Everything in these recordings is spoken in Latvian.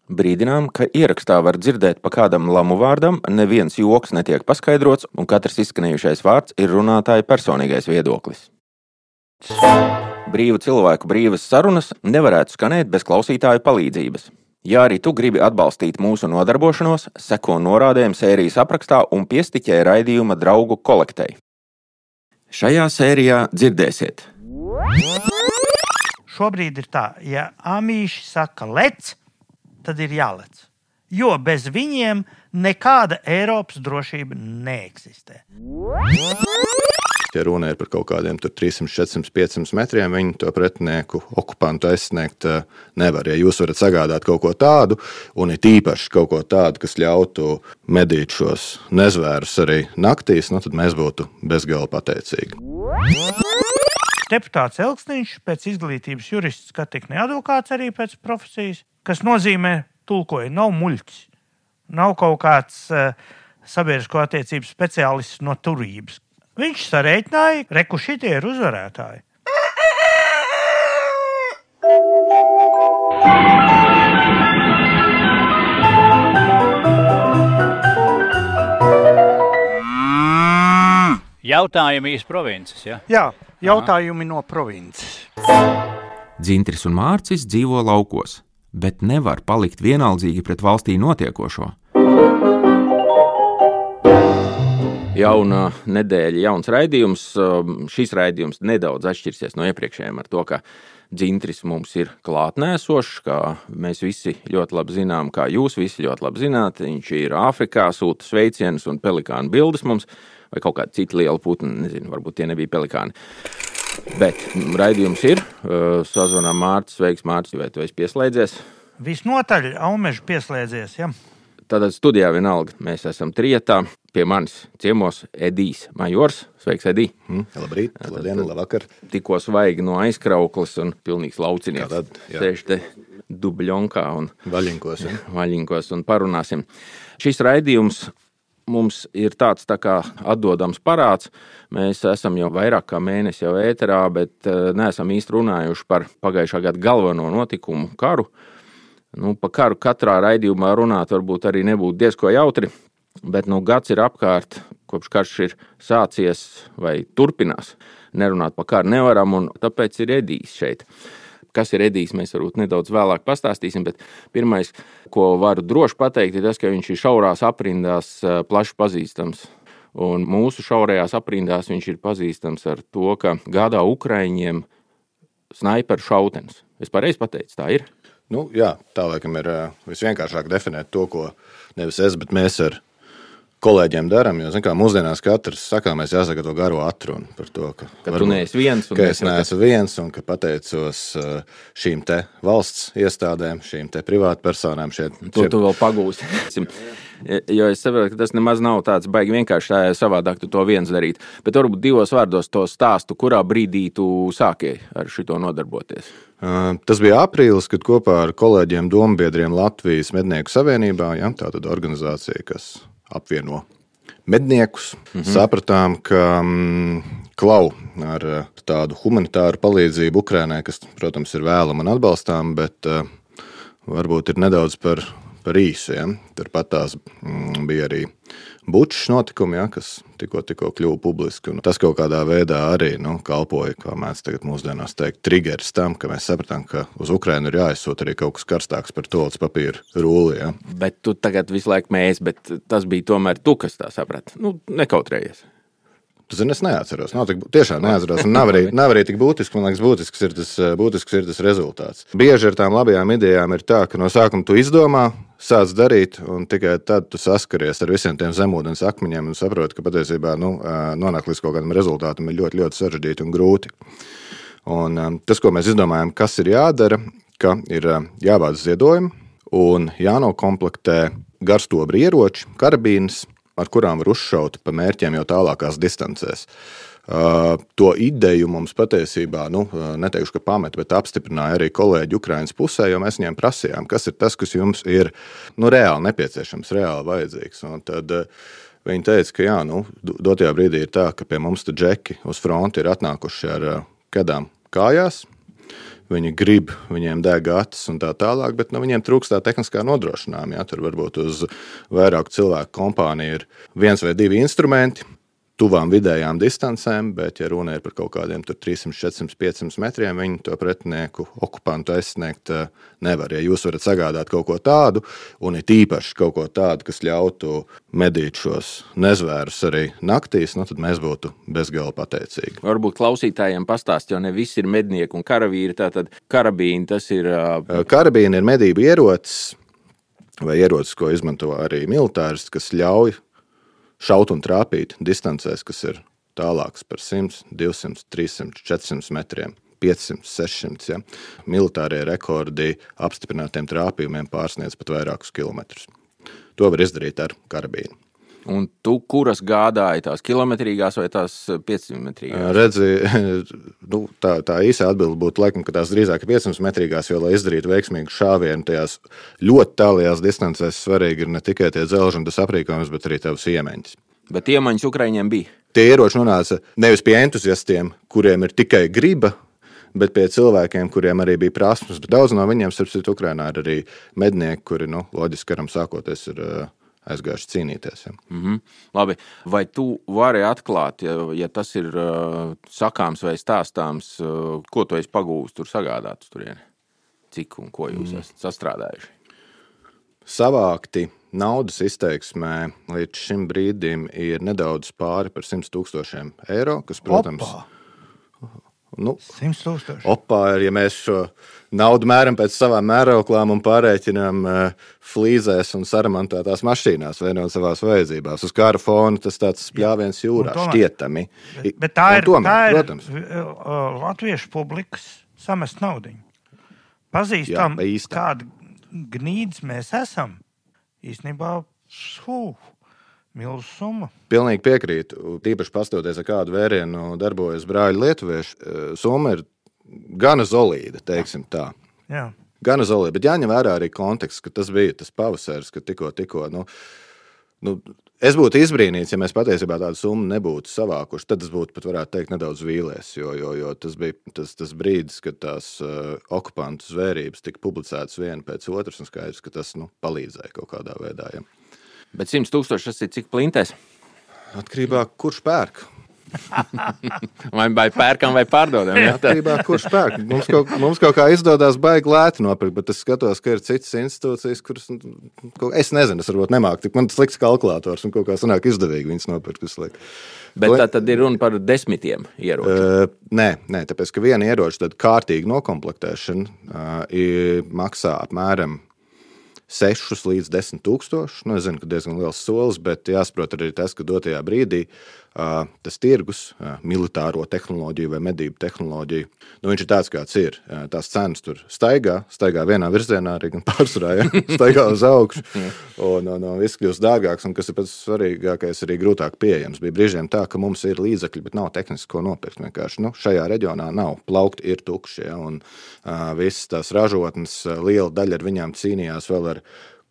Brīdinām, ka ierakstā var dzirdēt pa kādam lamu vārdam, neviens joks netiek paskaidrots, un katrs izskanējušais vārds ir runātāja personīgais viedoklis. Brīvu cilvēku brīvas sarunas nevarētu skanēt bez klausītāju palīdzības. Ja arī tu gribi atbalstīt mūsu nodarbošanos, seko norādēm sērijas aprakstā un piestiķē raidījuma draugu kolektei. Šajā sērijā dzirdēsiet. Šobrīd ir tā, ja amīši saka lec, tad ir jālec. Jo bez viņiem nekāda Eiropas drošība neeksistē. Ja runa ir par kaut kādiem 300, 400, 500 metriem, viņi to pretinieku okupantu aizsniegt nevar. Ja jūs varat sagādāt kaut ko tādu, un ir īpaši kaut ko tādu, kas ļautu medīt šos nezvērus arī naktīs, tad mēs būtu bezgalīgi pateicīgi. Deputāts Elksniņš pēc izglītības jurists, kā tik ne advokāts arī pēc profesijas, kas nozīmē tulkoja, nav muļķis, nav kaut kāds sabiedrisko attiecību speciālists no turības. Viņš sarēķināja, reku šitie ir uzvarētāji. Jautājumi iz provinces, ja? Jā, jautājumi no provinces. Dzintris un Mārcis dzīvo laukos, bet nevar palikt vienaldzīgi pret valstī notiekošo. Jauna nedēļa, jauns raidījums. Šis raidījums nedaudz atšķirsies no iepriekšējiem ar to, ka Dzintris mums ir klātnēsošs, kā mēs visi ļoti labi zinām, kā jūs visi ļoti labi zināt. Viņš ir Āfrikā, sūta sveicienus un pelikānu bildes mums, vai kaut kāda cita liela putna, nezinu, varbūt tie nebija pelikāni. Bet raidījums ir, sazvanām Mārcis, sveiks Mārcis, vai tu esi pieslēdzies? Visnotaļ Aumežu pieslēdzies, ja? Tātad studijā vienalga, mēs esam trietā, pie manis ciemos Edijs Majors. Sveiks, Edij! Labrīt, labdien, labvakar! Tikko svaigi no aizkrauklas un pilnīgs laucinieks. Tad, sēž te dubļonkā un vaļinkos un parunāsim. Šis raidījums mums ir tāds tā kā atdodams parāds. Mēs esam jau vairāk kā mēnesi jau ēterā, bet neesam īsti runājuši par pagājušā gada galveno notikumu karu. Pa karu katrā raidījumā runāt varbūt arī nebūtu diezko jautri, bet gads ir apkārt, kopš karš ir sācies vai turpinās. Nerunāt par karu nevaram, un tāpēc ir Edijs šeit. Kas ir Edijs, mēs varbūt nedaudz vēlāk pastāstīsim, bet pirmais, ko varu droši pateikt, ir tas, ka viņš ir šaurās aprindās plaši pazīstams. Un mūsu šaurajās aprindās viņš ir pazīstams ar to, ka gādā Ukraiņiem snaiperu šautenes. Es pareizi pateicu, tā ir? Jā, tā laikam ir visvienkāršāk definēt to, ko nevis es, bet mēs ar kolēģiem darām, jo, mūsdienās katrs sakāmais jāsaka to garo atrunu par to, ka tu neesi viens. Ka es neesmu viens un ka pateicos šīm te valsts iestādēm, šīm te privātpersonām. Tu vēl pagūsi. Jo es saprotu, ka tas nemaz nav tāds baigi vienkārši savādāk tu to viens darīt. Bet varbūt divos vārdos to stāstu, kurā brīdī tu sāki ar šito nodarboties. Tas bija aprīlis, kad kopā ar kolēģiem dombiedriem Latvijas Mednieku savienībā, tātad organizācija, kas apvieno medniekus, sapratām, ka klau ar tādu humanitāru palīdzību Ukrainai, kas, protams, ir vēlama un atbalstām, bet varbūt ir nedaudz par īsu. Turpat tās bija arī Bučas notikumi, kas tikko kļuva publiski. Un tas kaut kādā veidā arī kalpoja, kā mēs tagad mūsdienās teikt, triggers tam, ka mēs sapratām, ka uz Ukrainu ir jāizsūt arī kaut kas karstāks par toalettas papīra rūli. Bet tu tagad visu laiku mēs, bet tas bija tomēr tu, kas tā saprati. Nekautrējies. Tu zini, es neatceros. Tiešām neatceros. Un nav arī tik būtiski. Man liekas, būtisks ir tas rezultāts. Bieži ar tām labajām idejām ir tā, ka no sākuma tu izdomā, sāc darīt, un tikai tad tu saskaries ar visiem tiem zemūdens akmeņiem un saproti, ka patiesībā nonākt līdz kaut kādam rezultātam ir ļoti, ļoti sarežģīti un grūti. Un tas, ko mēs izdomājam, kas ir jādara, ka ir jāvāc ziedojumi un jānokomplektē garstobri ieroči, karabīnas, ar kurām var uzšaut pa mērķiem jau tālākās distancēs. To ideju mums patiesībā, neteikšu, ka pameta, bet apstiprināja arī kolēģi Ukrainas pusē, jo mēs viņiem prasījām, kas ir tas, kas jums ir reāli nepieciešams, reāli vajadzīgs. Un tad viņi teica, ka dotajā brīdī ir tā, ka pie mums te džeki uz fronti ir atnākuši ar kādām kājās, viņi grib, viņiem deg acis un tā tālāk, bet viņiem trūkst tā tehniskā nodrošinājuma. Ja? Tur varbūt uz vairāku cilvēku kompāniju ir 1 vai 2 instrumenti, tuvām vidējām distancēm, bet, ja runa ir par kaut kādiem 300, 400, 500 metriem, viņi to pretinieku okupantu aizsniegt nevar. Ja jūs varat sagādāt kaut ko tādu, un it īpaši kaut ko tādu, kas ļautu medīt šos nezvērus arī naktīs, tad mēs būtu bezgala pateicīgi. Varbūt klausītājiem pastāst, jo ne visi ir mednieki un karavīri, tātad karabīni tas ir... Karabīni ir medību ierocis, vai ierocis, ko izmanto arī militāristi, kas ļauj šaut un trāpīt distancēs, kas ir tālākas par 100, 200, 300, 400 metriem, 500, 600. Ja? Militārie rekordi apstiprinātiem trāpījumiem pārsniedz pat vairākus kilometrus. To var izdarīt ar karabīnu. Un tu, kuras gādāji, tās kilometrīgās vai tās 500 metrīgās? Redzi, tā īsa atbilde būtu laikam, ka tās drīzāk 500 metrīgās, jo, lai izdarītu veiksmīgu šāvienu, tajās ļoti tālajās distancēs svarīgi ir ne tikai tie dzelži un tas aprīkojums, bet arī tavs iemaņas. Bet iemaņas Ukraiņiem bija? Tie ieroči nonāca nevis pie entuziastiem, kuriem ir tikai griba, bet pie cilvēkiem, kuriem arī bija prasmes. Bet daudz no viņiem, starp citu, Ukrainā ir arī mednieki, kuri, loģiski karam sākoties, ir aizgājuši cīnīties. Ja. Labi, vai tu vari atklāt, ja tas ir sakāms vai stāstāms, ko tu esi pagūvis tur sagādāt turieni? Cik un ko jūs esat sastrādājuši? Savākti naudas izteiksmē līdz šim brīdim ir nedaudz pāri par 100,000 eiro, kas, protams... 100,000. Opā ir, ja mēs šo naudu mēram pēc savām mērauklām un pārēķinām flīzēs un saremontētās mašīnās, vienot savās vajadzībās. Uz kara fona tas tāds spļāviens jūrā, šķietami. Bet tā ir latviešu publikas samest naudiņu. Pazīstam, kādu gnīdz mēs esam. Īstenībā, milzu summa. Pilnīgi piekrītu. Tīpaši pastoties, ar kādu vērienu darbojas brāļi lietuvieši, summa ir gana solīda, teiksim tā. Jā. Gana solīda, bet jāņem vērā arī konteksts, ka tas bija tas pavasaris, ka tikko, es būtu izbrīnīts, ja mēs patiesībā tādu summu nebūtu savākuši, tad es būtu pat varētu teikt nedaudz vīlies, jo tas bija tas brīdis, kad tās okupantu zvērības tika publicētas viena pēc otras, un skaidrs, ka tas palīdzēja kaut kādā veidā. Ja. Bet 100,000 tas ir cik plintēs? Atkarībā, kurš pērk. Vai pērkam vai pārdodam? Ja? Atkarībā, kurš pērk. Mums kaut kā izdodās baigi lēti nopirkt, bet es skatos, ka ir citas institūcijas, kuras, es nezinu, es varbūt nemāku, man tas liks kalkulators un kaut kā sanāk izdevīgi viņas nopirkt. Bet tā tad ir runa par 10 ieročiem? Nē, tāpēc, ka viena ieroča tad kārtīgi nokomplektēšana maksā apmēram 6 līdz 10,000. Es zinu, ka diezgan liels solis, bet jāsaprot arī tas, ka dotajā brīdī tas tirgus, militāro tehnoloģiju vai medību tehnoloģiju, viņš ir tāds, kāds ir. Tās cenas tur staigā vienā virzienā, arī gan pārsvarā, ja? Staigā uz augšu, un viss kļūst dārgāks, un kas ir pats svarīgākais, arī grūtāk pieejams. Bija brīžiem tā, ka mums ir līdzekļi, bet nav tehniski, ko nopirkt. Vienkārši, šajā reģionā nav. Plaukti ir tukši, ja? Un visas tās ražotnes, liela daļa ar viņām cīnījās vēl ar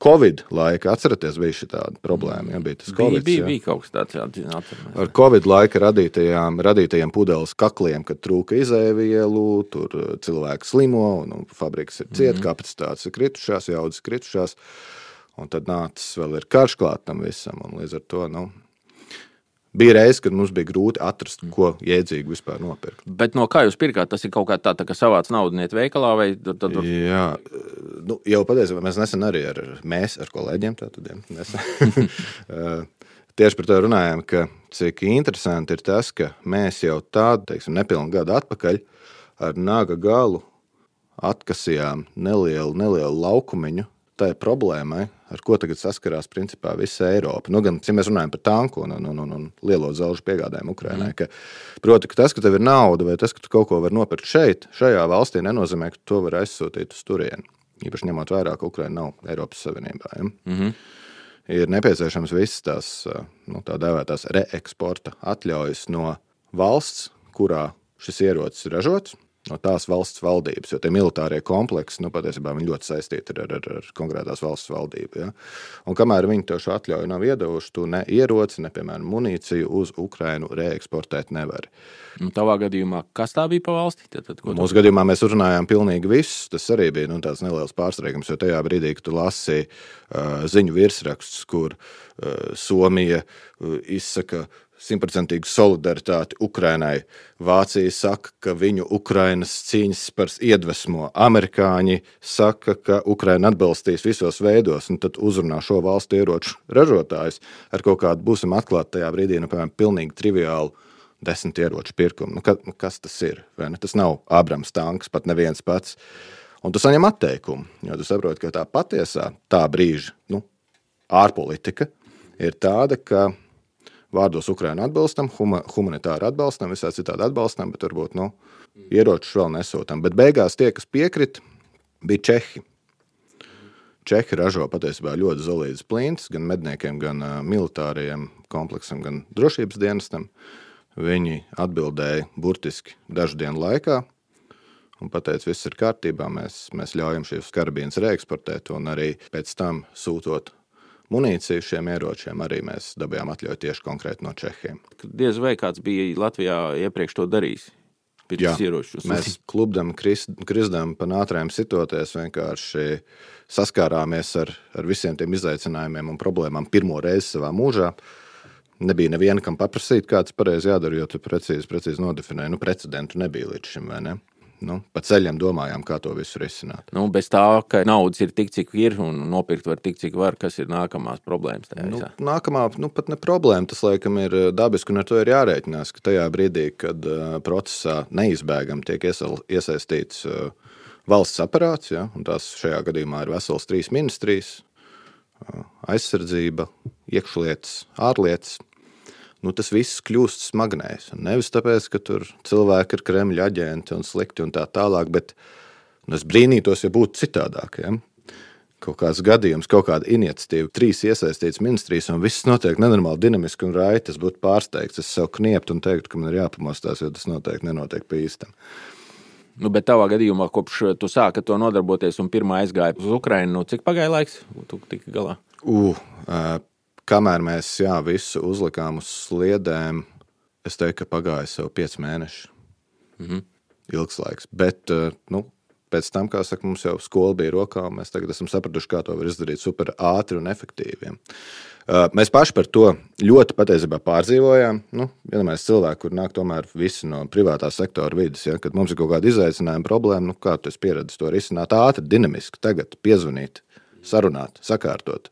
Covid laika, atceraties, bija šī tāda problēma. Ja, bija tas Covid. Bija kaut kas tāds, atceramies. Ar Covid laika radītajiem pudeles kakliem, kad trūka izēvielu, tur cilvēki slimo, un fabrikas ir ciet, kapacitātes ir kritušās, jaudas kritušās, un tad nācis vēl ir karš klāt tam visam, un līdz ar to, bija reize, kad mums bija grūti atrast, ko jēdzīgi vispār nopirkt. Bet no kā jūs pirkāt? Tas ir kaut kā tā kā savāc naudu niet veikalā? Vai tad... Jā, jau patiesībā mēs nesen arī ar kolēģiem tieši par to runājām, ka cik interesanti ir tas, ka mēs jau tādu, nepilnu gadu atpakaļ ar naga galu atkasījām nelielu laukumiņu tai problēmai, ar ko tagad saskarās principā visa Eiropa. Gan, ja mēs runājam par tanku un lielo dzelžu piegādājumu Ukrainai, ka, proti, ka tas, ka tev ir nauda vai tas, ka tu kaut ko var nopirkt šajā valstī, nenozīmē, ka to var aizsūtīt uz turieni. Īpaši ņemot vērā, ka Ukraina nav Eiropas Savienībā. Ja? Ir nepieciešams visas tās, tā dēvētās reeksporta atļaujas no valsts, kurā šis ierocis ir ražots, no tās valsts valdības, jo tie militārie kompleksi, patiesībā viņi ļoti saistīti ar konkrētās valsts valdību. Ja? Un kamēr viņi to šo atļauju nav iedevuši, tu ne ieroci, ne, piemēram, munīciju uz Ukrainu reeksportēt nevari. Tavā gadījumā, kas tā bija pa valsti? Mūsu gadījumā mēs uzrunājām pilnīgi visus. Tas arī bija tāds neliels pārsteigums, jo tajā brīdī, kad tu lasi ziņu virsrakstus, kur Somija izsaka 100% solidaritāti Ukrainai. Vācija saka, ka viņu Ukrainas cīņas spars iedvesmo. Amerikāņi saka, ka Ukraina atbalstīs visos veidos, un tad uzrunā šo valstu ieroču ražotājus ar kaut kādu, būsim atklāti tajā brīdī, piemēram, pilnīgi triviālu 10 ieroču pirkumu. Kas tas ir? Vai ne? Tas nav Abrams tanks, pat neviens pats. Un tu saņem atteikumu, jo tu saproti, ka tā patiesā, tā brīža, ārpolitika ir tāda, ka vārdos Ukrainu atbalstam, humanitāri atbalstam, visā citādi atbalstam, bet varbūt ieročus vēl nesūtam. Bet beigās tie, kas piekrita, bija Čehi. Čehi ražo patiesībā ļoti solīdas plintas, gan medniekiem, gan militārajiem kompleksam, gan drošības dienestam. Viņi atbildēja burtiski dažu dienu laikā un pateica, viss ir kārtībā, mēs ļaujam šīs karabīnas reeksportēt un arī pēc tam sūtot munīciju šiem ieročiem arī mēs dabījām atļauju tieši konkrēti no Čehiem. Diez vai kāds bija Latvijā iepriekš to darījis? Jā, mēs klubdam, krizdam pa nātrēm sitoties, vienkārši saskārāmies ar visiem tiem izaicinājumiem un problēmām pirmo reizi savā mūžā. Nebija neviena, kam paprasīt, kāds pareizi jādara, jo tu precīzi nodefinēji. Precedentu nebija līdz šim, vai ne? Pa ceļiem domājām, kā to visu risināt. Bez tā, ka naudas ir tik, cik ir, un nopirkt var tik, cik var, kas ir nākamās problēmas tajā visā? Nākamā, pat ne problēma, tas laikam ir dabiski, un ar to ir jārēķinās, ka tajā brīdī, kad procesā neizbēgam tiek iesaistīts valsts aparāts, ja, un tās šajā gadījumā ir vesels 3 ministrijas, aizsardzība, iekšlietas, ārlietas, tas viss kļūst smagnējs. Nevis tāpēc, ka tur cilvēki ir Kremļa aģenti un slikti un tā tālāk, bet es brīnītos, ja būtu citādāk. Ja? Kaut kāds gadījums, kaut kāda iniciatīva, 3 iesaistītas ministrijas un viss notiek nenormāli dinamiski un raiti. Es būtu pārsteigts, es sev knieptu un teiktu, ka man ir jāpamostās, jo tas noteikti nenotiek pa īstam. Bet tavā gadījumā, kopš tu sāki to nodarboties un pirmā aizgāja uz Ukrainu, cik pagāja laiks? Tu tiki galā? Kamēr mēs visu uzlikām uz sliedēm, es teiktu, ka pagāja sev 5 mēneši. Ilgs laiks. Bet pēc tam, kā saka, mums jau skola bija rokā, un mēs tagad esam sapratuši, kā to var izdarīt super ātri un efektīvi. Mēs paši par to ļoti patiesībā pārdzīvojām. Vienmēr cilvēki, kur nāk tomēr visi no privātā sektora vidas, ja, kad mums ir kaut kāda izaicinājuma problēma, kā tu esi pieredzis to risināt ātri, dinamiski, tagad piezvanīt, sarunāt, sakārtot.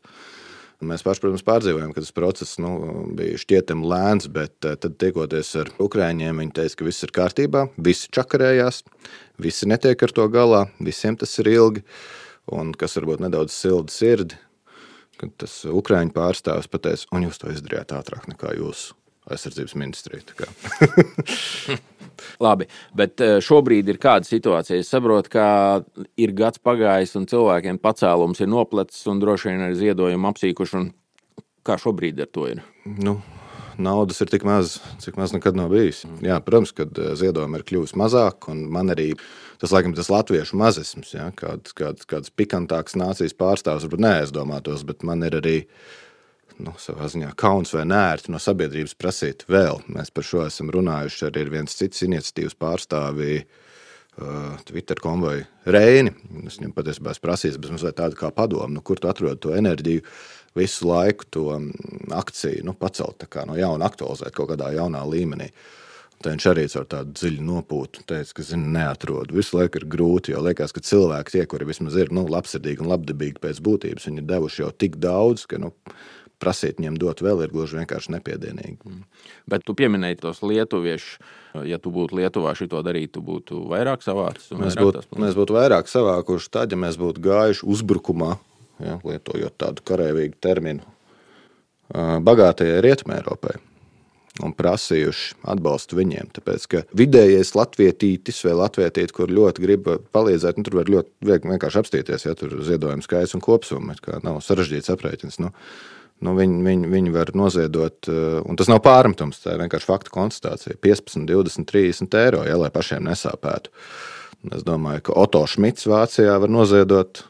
Mēs paši, protams, pārdzīvojām, ka tas process bija šķietami lēns, bet tad tiekoties ar ukraiņiem, viņi teica, ka viss ir kārtībā, visi čakarējās, visi netiek ar to galā, visiem tas ir ilgi, un kas varbūt nedaudz silda sirdi, kad tas ukraiņu pārstāvis pateica, un jūs to izdarījāt ātrāk nekā jūsu aizsardzības ministrija. Labi, bet šobrīd ir kāda situācija? Es saprotu, ka ir gads pagājis un cilvēkiem pacēlums ir noplecis un droši vien arī ziedojumi apsīkuši. Un kā šobrīd ar to ir? Naudas ir tik maz, cik maz nekad nav bijis. Jā, protams, kad ziedojumi ir kļuvis mazāk, un man arī tas, laikam, tas latviešu mazisms, ja, kāds pikantāks nācijas pārstāvs, varbūt neaizdomātos, bet man ir arī savā ziņā kauns vai nērti no sabiedrības prasīt vēl. Mēs par šo esam runājuši, arī ir viens cits iniciatīvas pārstāvī Twitter konvoju Reini. Es viņam patiesībā prasīju, bet mums vajag tādu kā padomu, kur tu atrod to enerģiju, visu laiku to akciju pacelt, tā kā no jauna aktualizēt kaut kādā jaunā līmenī. Tā viņš arī ar tādu dziļu nopūtu teica, ka neatrod. Visu laiku ir grūti, jo liekas, ka cilvēki tie, kuri vismaz ir labsirdīgi un labdabīgi pēc būtības, viņi ir devuši jau tik daudz, ka prasīt viņiem dot vēl ir gluži vienkārši nepiedienīgi. Bet tu pieminēji tos lietuviešus. Ja tu būtu Lietuvā šito darīt, tu būtu vairāk savācis? Mēs būtu vairāk savākuši tad, ja mēs būtu gājuši uzbrukumā, ja, lietojot tādu karavīgu terminu, bagātajai Rietumē Eiropai un prasījuši atbalstu viņiem. Tāpēc, ka vidējais latvietītis vai latvietīti, kur ļoti grib palīdzēt, tur var ļoti vienkārši apstīties, ja tur ziedojums skaits un kopsumma, kā nav sarežģīts aprēķins. Viņi var noziedot, un tas nav pārmetums, tā ir vienkārši faktu konstatācija, 15, 20, 30 eiro, ja, lai pašiem nesāpētu. Es domāju, ka Otto Šmits Vācijā var noziedot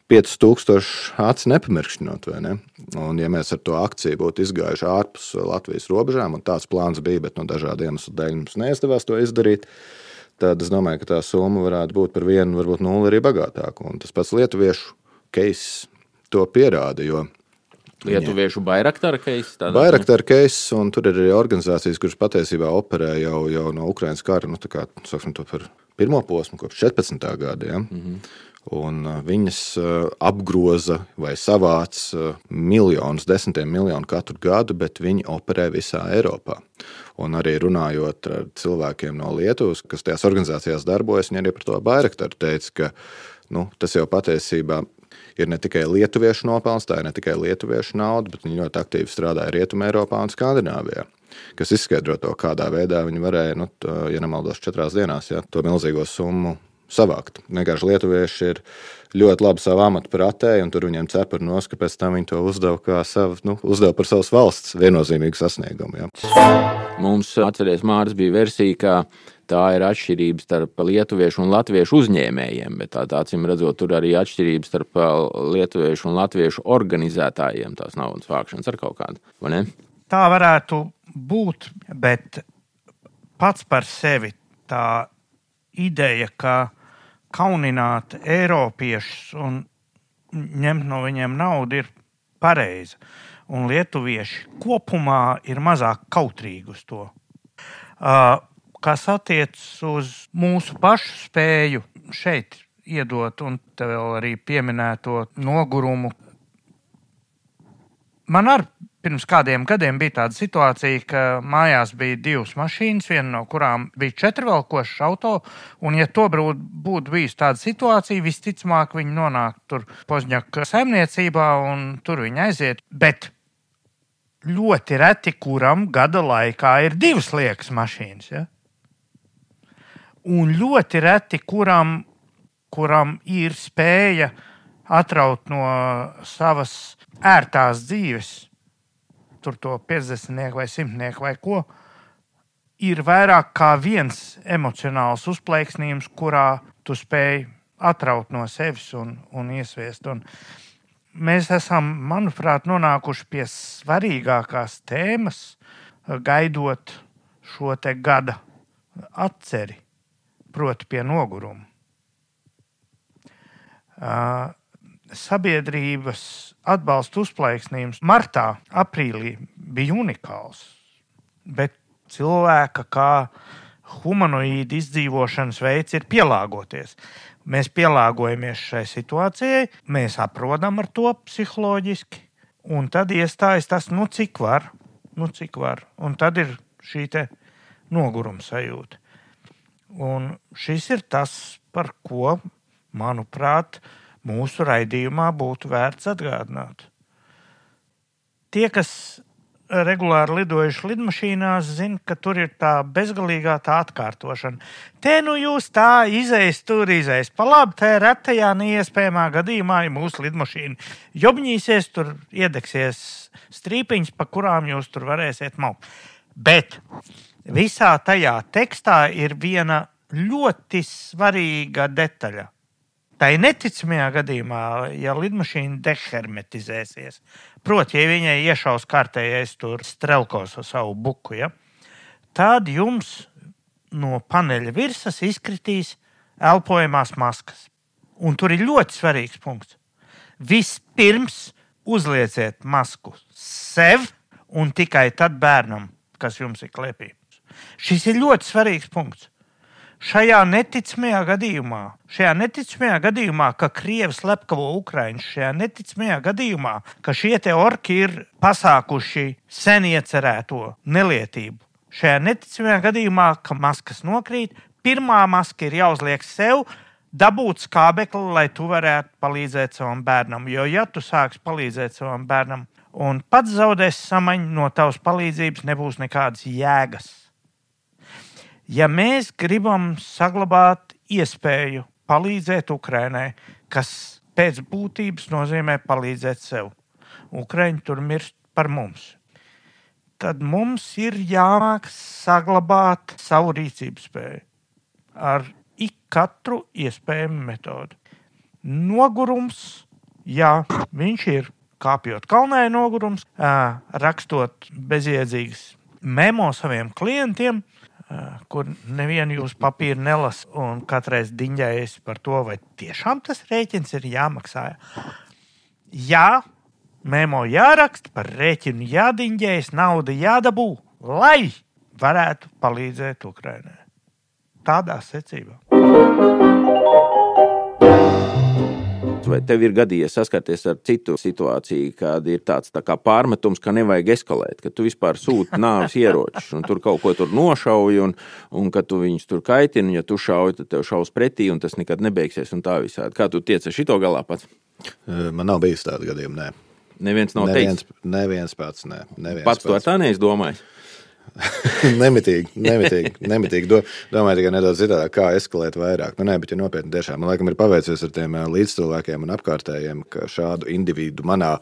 5000 acis nepamirkšķinot, vai ne? Un ja mēs ar to akciju būtu izgājuši ārpus Latvijas robežām, un tāds plāns bija, bet no dažādu iemeslu dēļ mums neizdevās to izdarīt, tad es domāju, ka tā summa varētu būt par 1, varbūt 0 arī bagātāku. Un tas pats lietuviešu case to pierāda, jo Lietuviešu Bayraktar case? Bayraktar case, un tur ir arī organizācijas, kuras patiesībā operē jau no Ukrainas kara, tā kā, saksim to par pirmo posmu, kopš 14. gada, ja? Un viņas apgroza vai savāc miljonus, 10 miljonu katru gadu, bet viņi operē visā Eiropā. Un arī runājot ar cilvēkiem no Lietuvas, kas tajās organizācijās darbojas, viņi arī par to Bayraktaru teica, ka tas jau patiesībā ir ne tikai lietuviešu nopelns, tā ir ne tikai lietuviešu nauda, bet viņi ļoti aktīvi strādāja Rietumē Eiropā un Skandināvijā, kas izskaidro to, kādā veidā viņi varēja, ja nemaldos 4 dienās, ja, to milzīgo summu savākt. Vienkārši lietuvieši ir ļoti labi savu amatu pratēji, un tur viņiem cepuri nos, ka pēc tam viņi to uzdeva uzdeva par savas valsts viennozīmīgu sasniegumu. Ja. Mums, atceries, Māris, bija versija, ka tā ir atšķirības starp lietuviešu un latviešu uzņēmējiem, bet acīm redzot, tur arī atšķirības starp lietuviešu un latviešu organizētājiem tās naudas vākšanas ar kaut kādu, vai ne? Tā varētu būt, bet pats par sevi tā ideja, ka kaunināt eiropiešus un ņemt no viņiem naudu ir pareiza. Un lietuvieši kopumā ir mazāk kautrīgi uz to. Kas attiecas uz mūsu pašu spēju šeit iedot un te vēl arī pieminēto nogurumu. Man arī pirms kādiem gadiem bija tāda situācija, ka mājās bija 2 mašīnas, viena no kurām bija 4-velkošs auto, un ja to būtu bijusi tāda situācija, visticamāk viņi nonāk tur Pozņaka saimniecībā un tur viņi aiziet, bet ļoti reti, kuram gada laikā ir 2 liekas mašīnas, ja? Un ļoti reti, kuram ir spēja atraut no savas ērtās dzīves, tur to 50 vai 100 vai ko, ir vairāk kā viens emocionāls uzplaiksnījums, kurā tu spēj atraut no sevis un iesviest. Un mēs esam, manuprāt, nonākuši pie svarīgākās tēmas, gaidot šo te gada atceri, proti pie noguruma. Sabiedrības atbalsta uzplaiksnījums martā, aprīlī bija unikāls, bet cilvēka kā humanoīda izdzīvošanas veids ir pielāgoties. Mēs pielāgojamies šai situācijai, mēs aprodam ar to psiholoģiski, un tad iestājas tas, cik var. Un tad ir šī te noguruma sajūta. Un šis ir tas, par ko, manuprāt, mūsu raidījumā būtu vērts atgādināt. Tie, kas regulāri lidojuši lidmašīnās, zina, ka tur ir tā bezgalīgā tā atkārtošana. Te jūs tā izejas, tur izejas. Pa labi, tā ir retajā neiespējamā gadījumā, ja mūsu lidmašīna jobņīsies, tur iedegsies strīpiņas, pa kurām jūs tur varēsiet maukt. Bet visā tajā tekstā ir viena ļoti svarīga detaļa. Tā ir neticamajā gadījumā, ja lidmašīna dehermetizēsies. Proti, ja viņai iešaus kārtējais tur strelkos ar savu buku, ja, tad jums no paneļa virsmas izkritīs elpojamās maskas. Un tur ir ļoti svarīgs punkts. Vispirms uzlieciet masku sev un tikai tad bērnam, kas jums ir klēpī. Šis ir ļoti svarīgs punkts. Šajā neticamajā gadījumā, ka Krievi slepkavo Ukraiņus, šajā neticamajā gadījumā, ka šie te orki ir pasākuši sen iecerēto nelietību, šajā neticamajā gadījumā, ka maskas nokrīt, pirmā maska ir jāuzliek sev, dabūt skābekli, lai tu varētu palīdzēt savam bērnam. Jo ja tu sāksi palīdzēt savam bērnam un pats zaudēs samaņu, no tavas palīdzības nebūs nekādas jēgas. Ja mēs gribam saglabāt iespēju palīdzēt Ukrainai, kas pēc būtības nozīmē palīdzēt sev, Ukraiņi tur mirst par mums. Tad mums ir jāmāk saglabāt savu rīcības spēju ar katru iespējamu metodu. Nogurums, jā, viņš ir kāpjot kalnē nogurums, rakstot bezjēdzīgas memo saviem klientiem, kur nevienu jūs papīru nelas un katreiz diņģējas par to, vai tiešām tas rēķins ir jāmaksā. Jā, memo jāraksta, par rēķinu jādiņģējas, nauda jādabū, lai varētu palīdzēt Ukrainai. Tādā secībā. Vai tev ir gadījies saskarties ar citu situāciju, kad ir tāds tā kā pārmetums, ka nevajag eskalēt, ka tu vispār sūti nāves ieročus un tur kaut ko tur nošauji un ka tu viņus tur kaitini, un ja tu šauji, tad tev šaus pretī un tas nekad nebeigsies un tā visādi. Kā tu tiec ar šito galā pats? Man nav bijis tāda gadījuma, nē. Neviens nav teicis? Neviens pats, nē. Pats to ar tā neizdomājis? nemitīgi. Domāju tikai nedaudz citādā, kā eskalēt vairāk. Nu, nē, bet ja nopietni tiešām. Man laikam ir paveicies ar tiem līdzcilvēkiem un apkārtējiem, ka šādu individu manā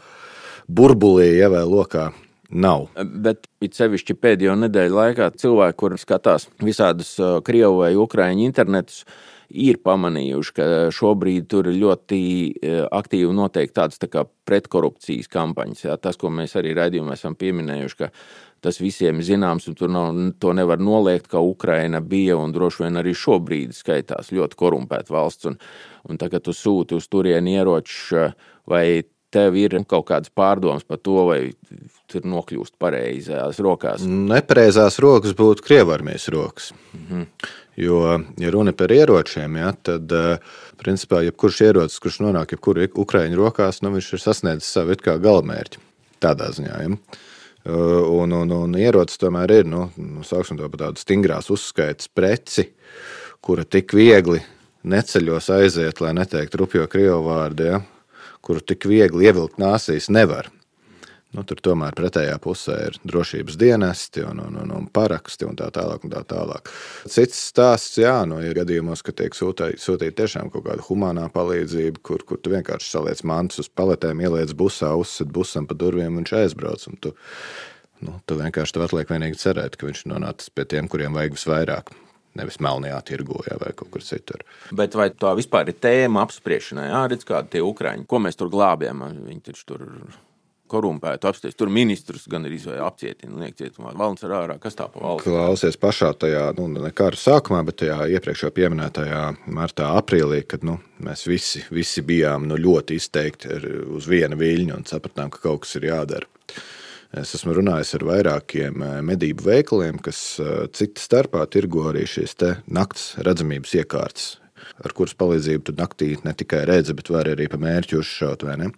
burbulī vai lokā nav. Bet it sevišķi pēdējo nedēļu laikā cilvēki, kur skatās visādus Krievu vai Ukraiņu internetus, ir pamanījuši, ka šobrīd tur ļoti aktīvi notiek tādas tā kā pretkorupcijas kampaņas. Jā. Tas, ko mēs arī raidījumā esam pieminējuši, ka tas visiem zināms, un tur to nevar noliegt, ka Ukraina bija un droši vien arī šobrīd skaitās ļoti korumpēta valsts. Un tagad tu sūti uz turieni ieročus, vai tev ir kaut kādas pārdomas par to, vai tur nokļūst pareizās rokās? Nepareizās rokas būtu Krievarmijas rokas. Jo, ja runa par ieročiem, ja, tad, principā, jebkurš ierocis, kurš nonāk jebkuru Ukraiņu rokās, viņš ir sasniedzis savu it kā galamērķi. Tādā ziņā, ja. Un ierocis tomēr ir, sauksim to par tādu stingrās uzskaitas preci, kura tik viegli neceļos aiziet, lai neteikt rupjo krievu vārdu, ja, kuru tik viegli ievilkt nāsīs nevar. Tur tomēr pretējā pusē ir drošības dienesti un paraksti un tā tālāk. Cits stāsts, jā, ir gadījumos, ka tiek sūtīt tiešām kaut kāda humānā palīdzība, kur tu vienkārši saliec mantus uz paletēm, ieliec busā, uzsit busam pa durvīm un viņš aizbrauc. Un tu vienkārši tev atliek vienīgi cerēt, ka viņš nonācis pie tiem, kuriem vajag visvairāk. Nevis melnajā tirgu vai kaut kur citur. Bet vai tā vispār ir tēma apspriešanai? Jā, redz kādi tie Ukraiņi. Ko mēs tur glābjam? Viņi taču tur korumpētu apsties. Tur ministrus gan ir apcietina, liek cietumā. Valns ar ārā. Kas tā pa valsts? Klausies pašā tajā, ne kara sākumā, bet tajā iepriekšā pieminētajā martā, aprīlī, kad mēs visi bijām ļoti izteikti uz viena viļņa un sapratām, ka kaut kas ir jādara. Es esmu runājis ar vairākiem medību veikaliem, kas cita starpā tirgo arī šīs te nakts redzamības iekārtas, ar kuras palīdzību tu naktī ne tikai redzi, bet var arī pa mērķi uzšaut, vai ne?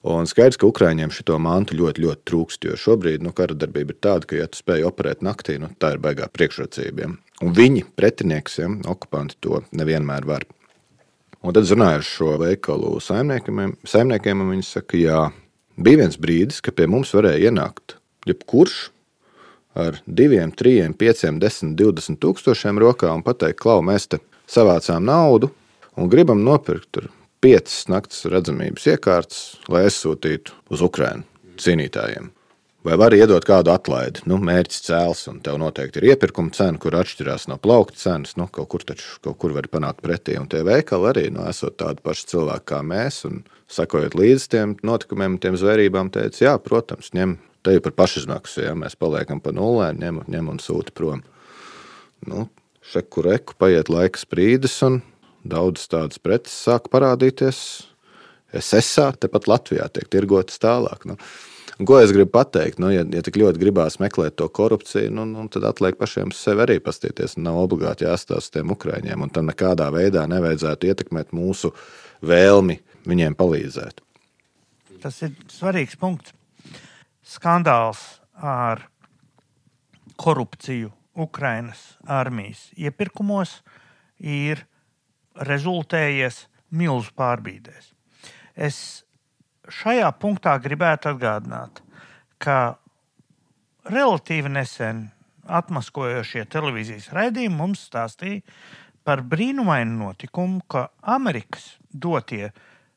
Un skaidrs, ka Ukraiņiem šito mantu ļoti, ļoti trūkst, jo šobrīd kara darbība ir tāda, ka ja tu spēj operēt naktī, tā ir baigā priekšrocība. Un viņi, pretinieks, okupanti to nevienmēr var. Un tad runāju ar šo veikalu saimniekiem un viņi saka, jā, bija viens brīdis, ka pie mums varēja ienākt jebkurš ar 2, 3, 5, 10, 20 tūkstošiem rokā un pateikt, klau, mēs te savācām naudu un gribam nopirkt tur 5 nakts redzamības iekārtas, lai aizsūtītu uz Ukrainu cīnītājiem. Vai var iedot kādu atlaidi? Mērķis cēls un tev noteikti ir iepirkuma cena, kur atšķirās no plaukta cenas, kaut kur var panākt pretī. Un tie veikali arī, esot tādi paši cilvēki kā mēs un sakojot līdz tiem notikumiem un tiem zvērībām, teica, jā, protams, ņem tevi par pašizmaksu, ja mēs paliekam pa nulē, ņem un sūti prom. Šeku reku paiet laika sprīdis un daudz tādas preces sāk parādīties. SSā tepat Latvijā tiek tirgotas tālāk. Ko es gribu pateikt? Ja tik ļoti gribās meklēt to korupciju, tad atliek pašiem sevi arī pastīties. Nav obligāti jāstāsta tiem Ukraiņiem, un tam nekādā veidā nevajadzētu ietekmēt mūsu vēlmi viņiem palīdzēt. Tas ir svarīgs punkts. Skandāls ar korupciju Ukrainas armijas iepirkumos ir rezultējies milzu pārbīdēs. Es šajā punktā gribētu atgādināt, ka relatīvi nesen atmaskojošie televīzijas raidījumi mums stāstīja par brīnumainu notikumu, ka Amerikas dotie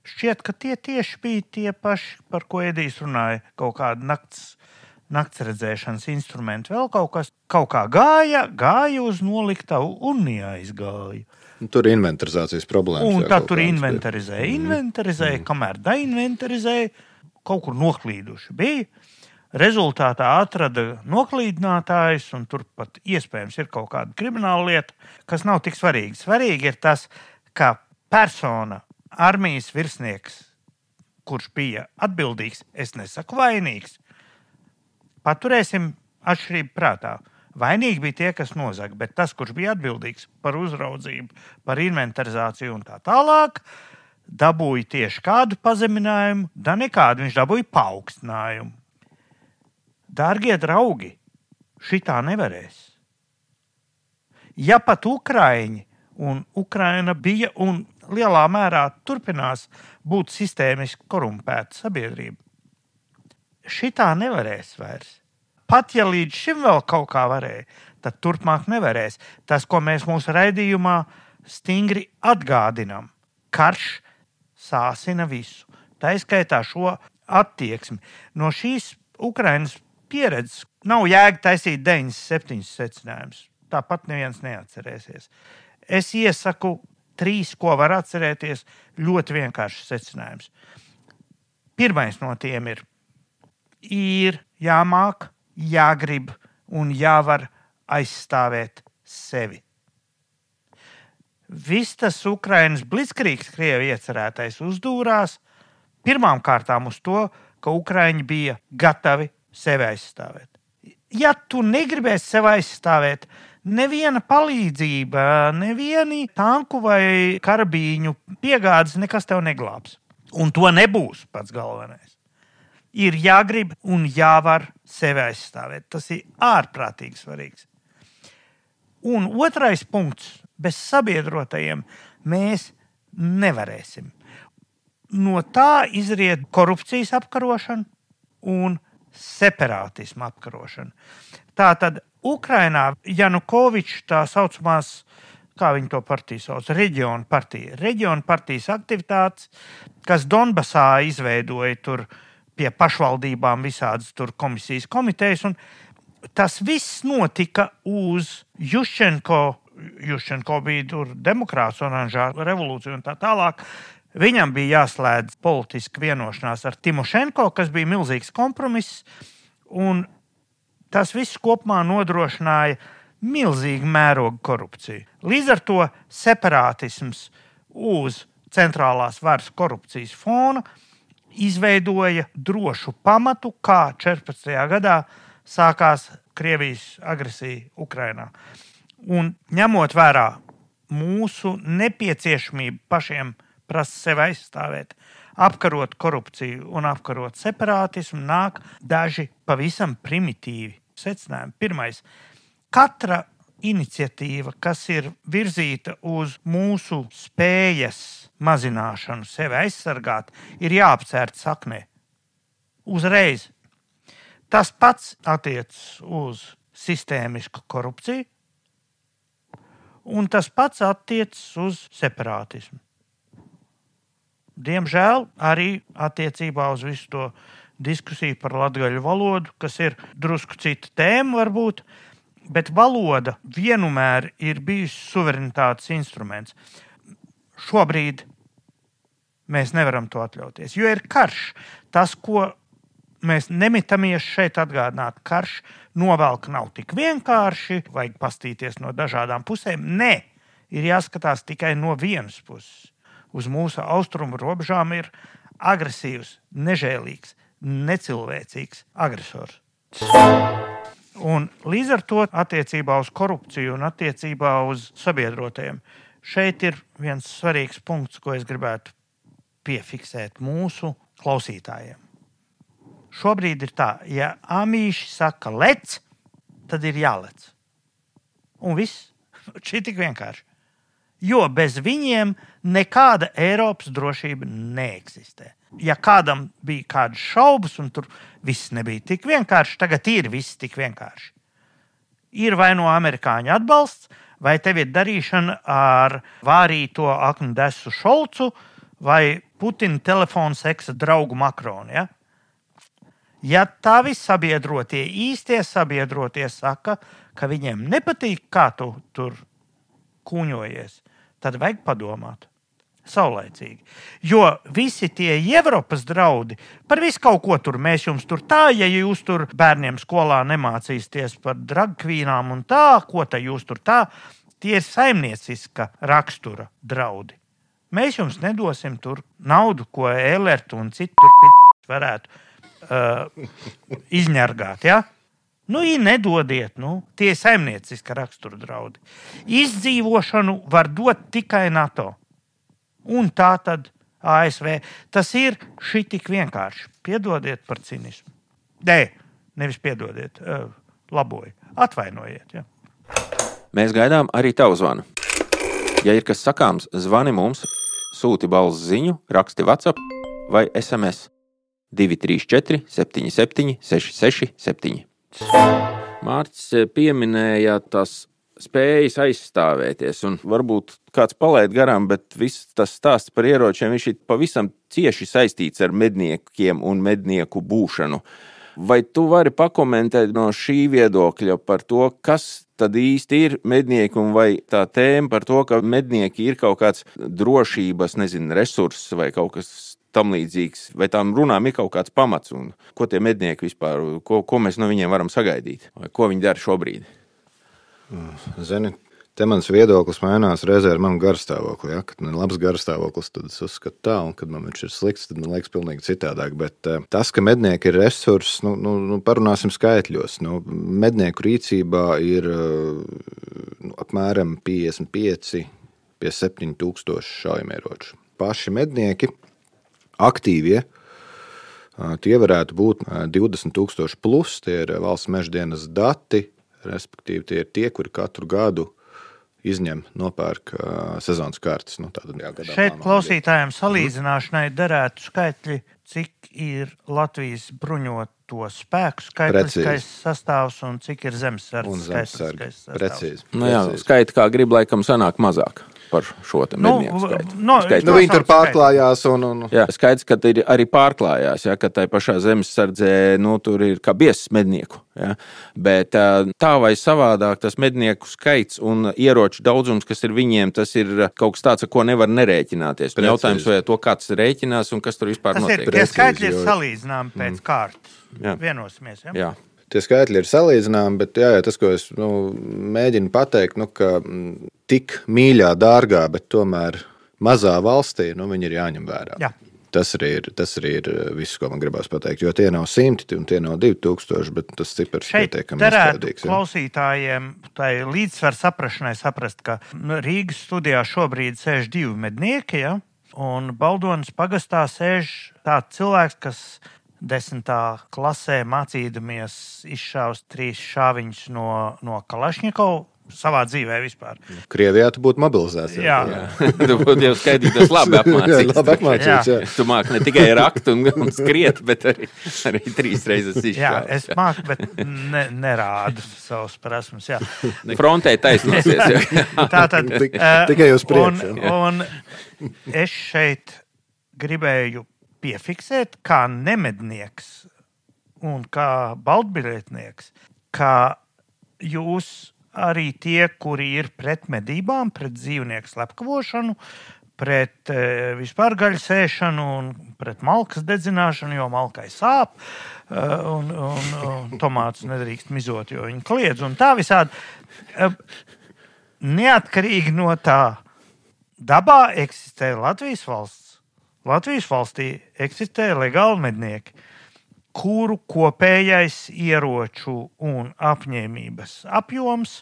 šķiet, ka tie tieši bija tie paši, par ko Edijs runāja, kaut kāda nakts redzēšanas instrumenti, vēl kaut kas, kaut kā gāja uz noliktavu un neaizgāja. Tur ir inventarizācijas problēmas. Un tad tur inventarizēja, kamēr dainventarizēja, kaut kur noklīduši bija. Rezultātā atrada noklīdinātājus, un tur pat iespējams ir kaut kāda krimināla lieta, kas nav tik svarīga. Svarīgi ir tas, ka persona, armijas virsnieks, kurš bija atbildīgs, es nesaku vainīgs, paturēsim atšķirību prātā. Vainīgi bija tie, kas nozaga, bet tas, kurš bija atbildīgs par uzraudzību, par inventarizāciju un tā tālāk, dabūja tieši kādu pazeminājumu, da nekādu, viņš dabūja paaugstinājumu. Dārgie draugi, šitā nevarēs. Ja pat Ukraiņi un Ukraina bija un lielā mērā turpinās būt sistēmiski korumpēta sabiedrība, šitā nevarēs vairs. Pat ja līdz šim vēl kaut kā varēja, tad turpmāk nevarēs. Tas, ko mēs mūsu raidījumā stingri atgādinām, karš sāsina visu. Tā izskaitā šo attieksmi. No šīs Ukrainas pieredzes nav jēga taisīt 97 secinājumus. Tāpat neviens neatcerēsies. Es iesaku 3, ko var atcerēties, ļoti vienkāršs secinājums. Pirmais no tiem ir jāmāk, jāgrib un jāvar aizstāvēt sevi. Viss tas Ukrainas blitzkrīgs, Krievi iecerētais, uzdūrās pirmām kārtām uz to, ka Ukraiņi bija gatavi sevi aizstāvēt. Ja tu negribēsi sevi aizstāvēt, neviena palīdzība, nevieni tanku vai karabīņu piegādes nekas tev neglābs. Un to nebūs pats galvenais. Ir jāgrib un jāvar sevi aizstāvēt. Tas ir ārprātīgi svarīgs. Un otrais punkts. Bez sabiedrotajiem mēs nevarēsim. No tā izriet korupcijas apkarošana un separātisma apkarošana. Tātad Ukrainā Janukovičs tā saucamās, kā viņi to partiju sauc, reģionu partijas aktivitātes, kas Donbasā izveidoja tur pie pašvaldībām visādas tur komisijas komitejas, un tas viss notika uz Juščenko bija tur demokrāts, oranžā revolūcija un tā tālāk. Viņam bija jāslēdz politiska vienošanās ar Timošenko, kas bija milzīgs kompromiss, un tas viss kopumā nodrošināja milzīgu mērogu korupciju. Līdz ar to separātisms uz centrālās varas korupcijas fona izveidoja drošu pamatu, kā 14. gadā sākās Krievijas agresija Ukrainā. Un ņemot vērā mūsu nepieciešamību pašiem prasa sevi aizstāvēt, apkarot korupciju un apkarot separātismu, nāk daži pavisam primitīvi secinājumi. Pirmais, katra iniciatīva, kas ir virzīta uz mūsu spējas mazināšanu, sevi aizsargāt, ir jāapcērt saknē. Uzreiz. Tas pats attiecas uz sistēmisku korupciju, un tas pats attiecas uz separātismu. Diemžēl arī attiecībā uz visu to diskusiju par latgaļu valodu, kas ir drusku cita tēma varbūt, bet valoda vienmēr ir bijusi suverenitātes instruments. Šobrīd mēs nevaram to atļauties, jo ir karš. Tas, ko mēs nemitamies šeit atgādināt, karš novelk nav tik vienkārši, vajag pastīties no dažādām pusēm. Nē, ir jāskatās tikai no vienas puses. Uz mūsu austrumu robežām ir agresīvs, nežēlīgs, necilvēcīgs agresors. Un līdz ar to attiecībā uz korupciju un attiecībā uz sabiedrotajiem šeit ir viens svarīgs punkts, ko es gribētu piefiksēt mūsu klausītājiem. Šobrīd ir tā, ja amīši saka lec, tad ir jālec. Un viss, šī tik vienkārši. Jo bez viņiem nekāda Eiropas drošība neeksistē. Ja kādam bija kādas šaubas, un tur viss nebija tik vienkārši, tagad ir viss tik vienkārši. Ir vai no amerikāņu atbalsts, vai tev ir darīšana ar vārīto aknu desu Šolcu, vai Putina telefona seksa draugu Makronu. Ja? Ja tavi sabiedrotie, īstie sabiedrotie saka, ka viņiem nepatīk, kā tu tur kūņojies, tad vajag padomāt. Saulaicīgi. Jo visi tie Eiropas draudi par visu kaut ko tur, mēs jums tur tā, ja jūs tur bērniem skolā nemācīsieties par dragkvīnām un tā, ko tā jūs tur tā, tie ir saimnieciska rakstura draudi. Mēs jums nedosim tur naudu, ko Elert un citi tur varētu izņargāt, ja? Nu, ja nedodiet, tie ir saimnieciska rakstura draudi. Izdzīvošanu var dot tikai NATO. Un tā tad ASV. Tas ir šitik vienkārši. Piedodiet par cinismu. Nē, nevis piedodiet, laboju. Atvainojiet, ja? Mēs gaidām arī tavu zvanu. Ja ir kas sakāms, zvani mums, sūti balss ziņu, raksti WhatsApp vai SMS 234 77 667. Mārcis pieminēja tas spējas aizstāvēties, un varbūt kāds palaid garām, bet viss tas stāsts par ieročiem, viņš ir pavisam cieši saistīts ar medniekiem un mednieku būšanu. Vai tu vari pakomentēt no šī viedokļa par to, kas tad īsti ir mednieki, un vai tā tēma par to, ka mednieki ir kaut kāds drošības, resurss vai kaut kas tam līdzīgs, vai tām runām ir kaut kāds pamats, un ko tie mednieki vispār, ko mēs no viņiem varam sagaidīt, vai ko viņi dara šobrīd? Zini, te mans viedoklis mainās reizē ar manu garstāvokli. Ja? Kad man ir labs garstāvoklis, tad es uzskatu tā, un kad man viņš ir slikts, tad man liekas pilnīgi citādāk. Bet tas, ka mednieki ir resurss, parunāsim skaitļos. Mednieku rīcībā ir apmēram 55 pie 7,000 šaujamieroču. Paši mednieki, aktīvie, tie varētu būt 20,000 plus, tie ir valsts meždienas dati, respektīvi tie ir tie, kuri katru gadu izņem, nopērk sezonas kartes. Šeit klausītājiem salīdzināšanai derētu skaitļi, cik ir Latvijas bruņoto spēku skaitliskais sastāvs un cik ir zemesardzes skaitliskais sastāvs. Precīzi. Skaiti, kā grib, laikam sanāk mazāk par šo te mednieku skaitu. Viņi tur pārklājās. Jā, skaidrs, ka ir arī pārklājās, ja, ka tai pašā zemesardzē, tur ir kā biezs mednieku. Ja, bet tā vai savādāk tas mednieku skaits un ieroču daudzums, kas ir viņiem, tas ir kaut kas tāds, ar ko nevar nerēķināties. Jautājums, vai to kāds rēķinās un kas tur vispār notiek. Tie skaitļi ir salīdzināmi pēc kārtas. Vienosimies, ja? Jā. Tie skaitļi ir salīdzināmi, bet tas, ko es mēģinu pateikt, ka tik mīļā, dārgā, bet tomēr mazā valstī, viņi ir jāņem vērā. Jā. Tas arī ir viss, ko man gribās pateikt, jo tie nav 100 un tie nav 2000, bet tas cipars pietiekami izpildīgs. Šeit klausītājiem tai līdzsvar saprašanai saprast, ka Rīgas studijā šobrīd sēž 2 mednieki, ja? Un Baldonas pagastā sēž tāds cilvēks, kas 10. klasē mācīdamies izšaust 3 šāviņus no Kalašņikova savā dzīvē vispār. Krievijā tu būtu mobilizēts. Jā. Tu būtu jau skaitītos labi apmācīts. Jā, labi apmācīts, jā. Tu māki ne tikai rakt un skriet, bet arī 3 reizes izšaust. Jā, es māku, bet nerādu savus prasmes, jā. Frontē taisnosies. Tātad, tikai uz priekšu. Un es šeit gribēju piefiksēt, kā nemednieks un kā baltbiļetnieks, ka jūs arī tie, kuri ir pret medībām, pret dzīvnieku slepkavošanu, pret vispār gaļas ēšanu un pret malkas dedzināšanu, jo malkai sāp, un tomātus nedrīkst mizot, jo viņi kliedz un tā visādi. Neatkarīgi no tā, dabā eksistē Latvijas valsts. Latvijas valstī eksistē legāli mednieki, kuru kopējais ieroču un apņēmības apjoms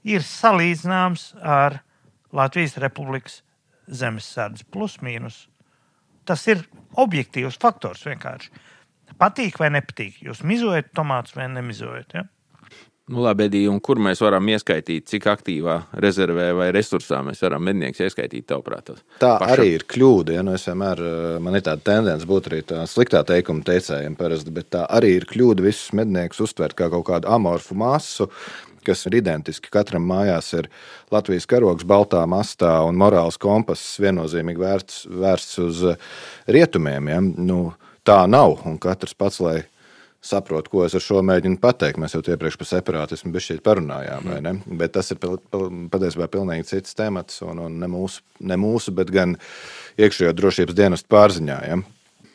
ir salīdzināms ar Latvijas Republikas zemesardzi plus mīnus. Tas ir objektīvs faktors vienkārši. Patīk vai nepatīk? Jūs mizojat tomātus vai nemizojat? Ja? Labi, Edī, un kur mēs varam ieskaitīt, cik aktīvā rezervē vai resursā mēs varam mednieks ieskaitīt, tavuprāt? Tā pašam arī ir kļūda, ja es vienmēr, man ir tāda tendence būt arī tā sliktā teikuma teicējiem parasti, bet tā arī ir kļūda visus medniekus uztvert kā kaut kādu amorfu masu, kas ir identiski. Katram mājās ir Latvijas karogs baltā mastā un morāls kompass viennozīmīgi vērsts uz rietumiem. Ja? Tā nav, un katrs pats, lai saprot, ko es ar šo mēģinu pateikt. Mēs jau iepriekš par separātismu bišķīt parunājām, vai ne? Bet tas ir patiesībā pilnīgi cits temats, un ne mūsu, bet gan iekšējo drošības dienestu pārziņā. Ja?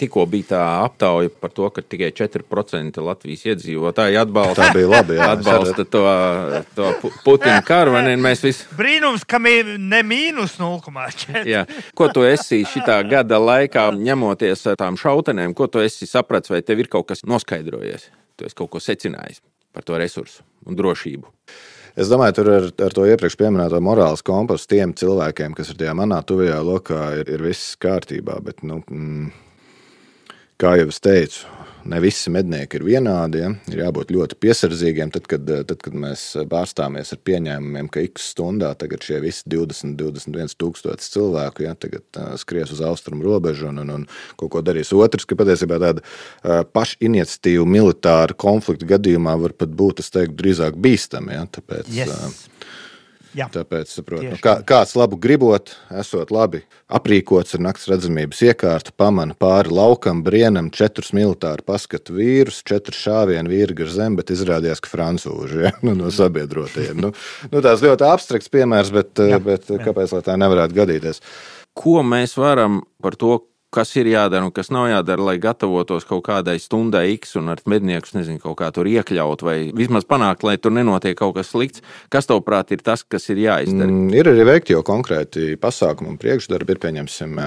Tikko bija tā aptauja par to, ka tikai 4% Latvijas iedzīvotāji atbalsta, tā bija labi, jā, atbalsta to Putina karu. Mēs visi... Brīnums, ka ne mīnus 0,4. Jā. Ko tu esi šitā gada laikā, ņemoties ar tām šautenēm, ko tu esi sapratis, vai tev ir kaut kas noskaidrojies? Tu esi kaut ko secinājis par to resursu un drošību. Es domāju, tur ar to iepriekš pieminēto morāls kompasu tiem cilvēkiem, kas ir tajā manā tuvajā lokā, ir viss kārtībā, bet, kā jau es teicu, ne visi mednieki ir vienādi. Ja? Ir jābūt ļoti piesardzīgiem, tad, kad mēs bārstāmies ar pieņēmumiem, ka x stundā tagad šie visi 20-21 tūkstoši cilvēku tagad skries uz austrumu robežu un kaut ko darīs otrs, ka patiesībā tāda pašiniciatīva militāra konflikta gadījumā var pat būt, es teiktu, drīzāk bīstami. Ja? Tāpēc, Tāpēc, saprotu, kāds labu gribot, esot labi aprīkots ar nakts redzamības iekārtu, pamana pāri laukam, brienam 4 militāri paskatu vīrus, 4 šāvienu vīri gar zem, bet izrādījās, ka francūži, ja? No sabiedrotajiem. Tās ļoti abstrakts piemērs, bet kāpēc, lai tā nevarētu gadīties? Ko mēs varam par to, kas ir jādara un kas nav jādara, lai gatavotos kaut kādai stundai X un ar medniekus, kaut kā tur iekļaut vai vismaz panākt, lai tur nenotiek kaut kas slikts? Kas tavuprāt ir tas, kas ir jāizdara? Ir arī veikti jau konkrēti pasākumi un priekšdarbi. Ir, pieņemsim,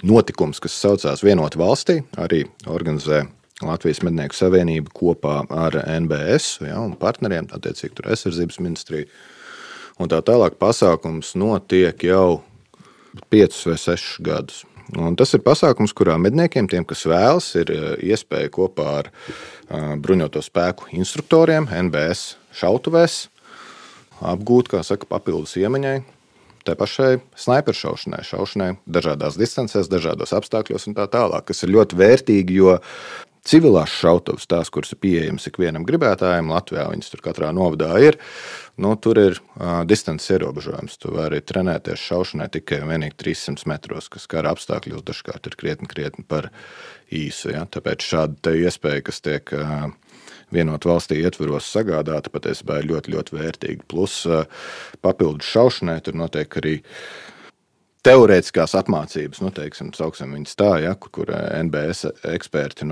notikums, kas saucās Vienoti valstī, arī organizē Latvijas mednieku savienība kopā ar NBS un partneriem, attiecīgi tur aizsardzības ministrija. Un tā tālāk pasākums notiek jau 5 vai 6 gadus. Un tas ir pasākums, kurā medniekiem, tiem, kas vēlas, ir iespēja kopā ar bruņoto spēku instruktoriem NBS šautuvēs apgūt, kā saka, papildus iemaņai tai pašai snaiperšaušanai dažādās distancēs, dažādos apstākļos un tā tālāk, kas ir ļoti vērtīgi, jo civilās šautavas, tās, kuras ir pieejamas ikvienam gribētājiem, Latvijā viņas tur katrā novadā ir, tur ir distances ierobežojums. Tu vari trenēties šaušanai tikai vienīgi 300 metros, kas kara apstākļos dažkārt ir krietni par īsu. Ja? Tāpēc šāda iespēja, kas tiek Vienot valstī ietvaros sagādāta, patiesībā ir ļoti, ļoti vērtīga. Plus papildus šaušanai tur notiek arī teorētiskās apmācības, sauksim viņas tā, ja, kur NBS eksperti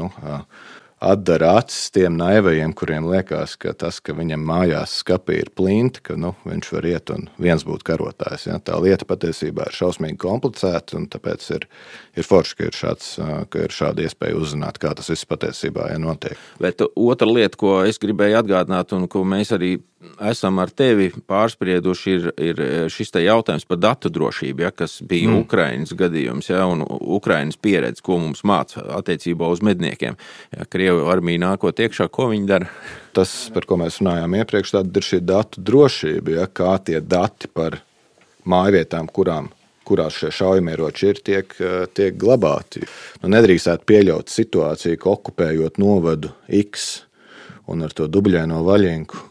atdara acis tiem naivajiem, kuriem liekas, ka tas, ka viņam mājās skapī ir plinti, ka viņš var iet un viens būt karotājs. Ja. Tā lieta patiesībā ir šausmīgi komplicēta, un tāpēc ir forši, ka ir šāda iespēja uzzināt, kā tas viss patiesībā notiek. Bet otra lieta, ko es gribēju atgādināt un ko mēs arī esam ar tevi pārsprieduši, ir šis te jautājums par datu drošību, ja, kas bija Ukrainas gadījums, ja, un Ukrainas pieredze, ko mums māca attiecībā uz medniekiem. Ja, Krievu armija nākot iekšā, ko viņi dara? Tas, par ko mēs runājām iepriekš, tad ir šī datu drošība, ja, kā tie dati par mājvietām, kurās šie šaujamieroči ir, tiek glabāti. Nedrīkstētu pieļaut situāciju, ka okupējot novadu X un ar to dubļaino vaļinku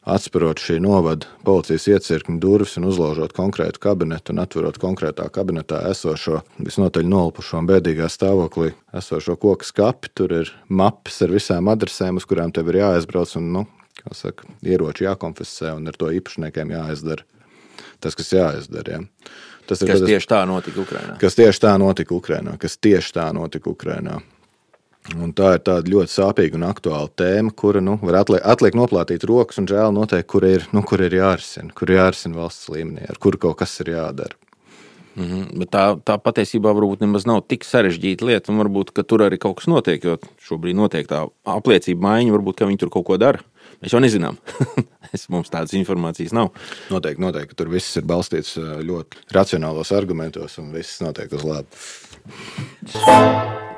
atsperot šī novada policijas iecirkņu durvis un uzlaužot konkrētu kabinetu un atverot konkrētā kabinetā esošo visnotaļ nolupušo un bēdīgā stāvoklī esošo koku skapi. Tur ir mapes ar visām adresēm, uz kurām tev ir jāaizbrauc un, ieroči jākonfiscē un ar to īpašniekiem jāaizdara tas, kas jāaizdara. Ja. Kas tieši tā notika Ukrainā. Kas tieši tā notika Ukrainā. Un tā ir tāda ļoti sāpīga un aktuāla tēma, kura var atliek noplātīt rokas un žēl noteikti, kur ir jārisina valsts līmenī, ar kuru kaut kas ir jādara. Bet tā patiesībā varbūt nemaz nav tik sarežģīta lieta, un varbūt, ka tur arī kaut kas notiek, jo šobrīd notiek tā apliecība maiņa, varbūt, ka viņi tur kaut ko dara. Mēs jau nezinām. Mums tādas informācijas nav. Noteikti, ka tur viss ir balstīts ļoti racionālos argumentos un viss notiek uz labu.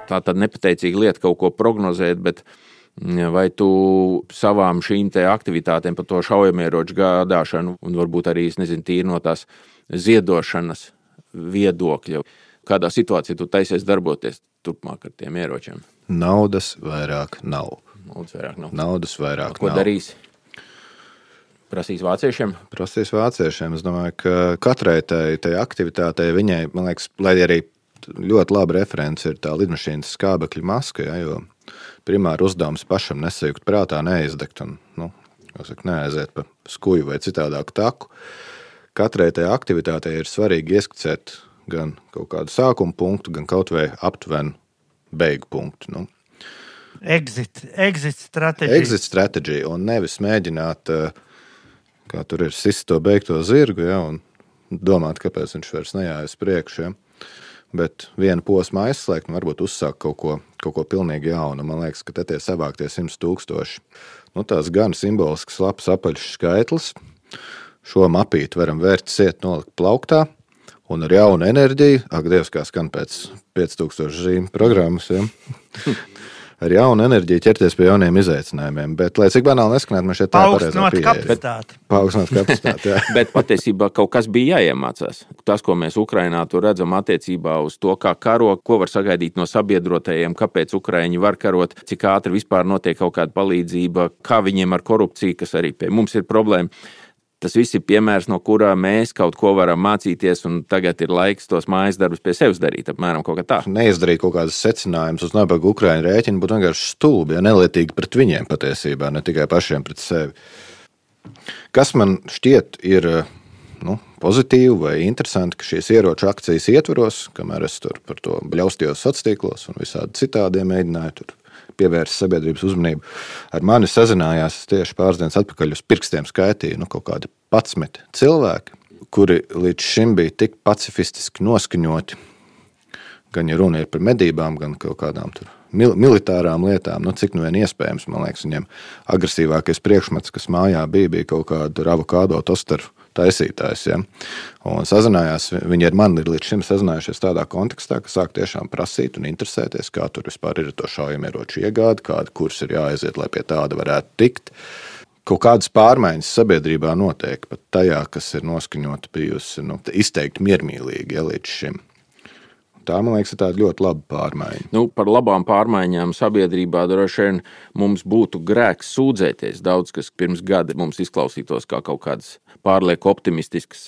Tā tad nepateicīga lieta kaut ko prognozēt, bet vai tu savām šīm te aktivitātēm par to šaujamieroču gādāšanu un varbūt arī, tīri no tās ziedošanas viedokļa, kādā situācijā tu taisies darboties turpmāk ar tiem ieročiem? Naudas vairāk nav. Ko darīsi? Prasīs vāciešiem? Prasīs vāciešiem. Es domāju, ka katrai tai aktivitātei viņai, man liekas, lai arī ļoti laba reference ir tā lidmašīnas skābekļa maska, ja, jo primāri uzdevums pašam nesajūgt prātā, neizdegt un, neaiziet pa skuju vai citādāku taku. Katrai tai aktivitātei ir svarīgi ieskicēt gan kaut kādu sākuma punktu, gan kaut vai aptuvenu beigu punktu. Exit stratēģija. Exit stratēģija un nevis mēģināt, kā tur ir sist to beigto zirgu, ja, un domāt, kāpēc viņš vairs nejājas priekšu. Ja. Bet vienu posmu aizslēgt un varbūt uzsākt kaut ko pilnīgi jaunu. Man liekas, ka te tie savāktie 100,000. Tās gan simbolisks labs apaļš skaitlis. Šo mapīti varam vērt ciet, nolikt plauktā. Un ar jaunu enerģiju, ak, Dievs, kā skan pēc 5000 zīmju programmas, ja? Ar jaunu enerģiju ķerties pie jauniem izaicinājumiem. Bet, lai cik banāli neskanētu, man šeit tā pareizā pieeja. Paaugstināt kapacitāti, jā. Bet patiesībā kaut kas bija jāiemācās. Tas, ko mēs Ukrainā tur redzam attiecībā uz to, kā karo, ko var sagaidīt no sabiedrotajiem, kāpēc Ukraiņi var karot, cik ātri vispār notiek kaut kāda palīdzība, kā viņiem ar korupciju, kas arī pie mums ir problēma. Tas viss ir piemērs, no kurā mēs kaut ko varam mācīties, un tagad ir laiks tos mājas darbus pie sevis darīt, apmēram kaut kā tā. Neizdarīt kaut kādas secinājumus uz nabaga Ukraiņu rēķinu, būtu vienkārši stulbi, ja nelietīgi pret viņiem patiesībā, ne tikai pašiem pret sevi. Kas man šķiet ir pozitīvi vai interesanti, ka šīs ieroču akcijas ietvaros, kamēr es tur par to bļaustījos sociālos un visādi citādiem mēģināju tur pievērst sabiedrības uzmanību. Ar mani sazinājās tieši pāris dienas atpakaļ uz pirkstiem skaitīju kaut kādi 11 cilvēki, kuri līdz šim bija tik pacifistiski noskaņoti, gan ja runa ir par medībām, gan kaut kādām tur militārām lietām, cik vien iespējams, man liekas, viņiem agresīvākais priekšmets, kas mājā bija kaut kādu avokādo tosteru taisītājs, ja. Un sazinājās, viņi ar mani ir līdz šim sazinājušies tādā kontekstā, ka sāk tiešām prasīt un interesēties, kā tur vispār ir to šaujamieroču iegāde, kāda kurs ir jāaiziet, lai pie tāda varētu tikt. Kaut kādas pārmaiņas sabiedrībā notiek pat tajā, kas ir noskaņota bijusi izteikti miermīlīgi, ja, līdz šim. Tā, man liekas, ir tāda ļoti laba pārmaiņa. Par labām pārmaiņām sabiedrībā droši vien mums būtu grēks sūdzēties. Daudz, kas pirms gada mums izklausītos kā kaut kādas pārlieku optimistiskas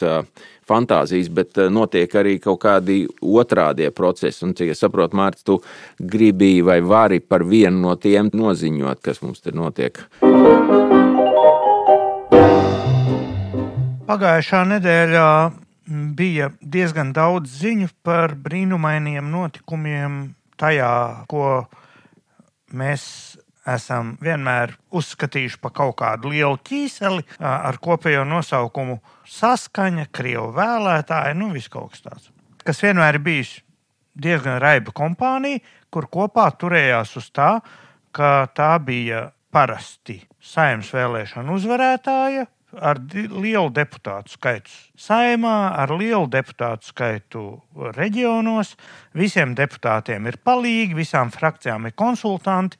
fantāzijas, bet notiek arī kaut kādi otrādie procesi. Un, cik es saprotu, Mārtiņ, tu gribi vai vari par vienu no tiem noziņot, kas mums te notiek? Pagājušā nedēļā bija diezgan daudz ziņu par brīnumainiem notikumiem tajā, ko mēs esam vienmēr uzskatījuši par kaut kādu lielu ķīseli ar kopējo nosaukumu saskaņa, krievu vēlētāji, viss kaut kas tāds. Kas vienmēr ir bijis diezgan raiba kompānija, kur kopā turējās uz tā, ka tā bija parasti Saeimas vēlēšanu uzvarētāja, ar lielu deputātu skaitu Saeimā, ar lielu deputātu skaitu reģionos. Visiem deputātiem ir palīgi, visām frakcijām ir konsultanti.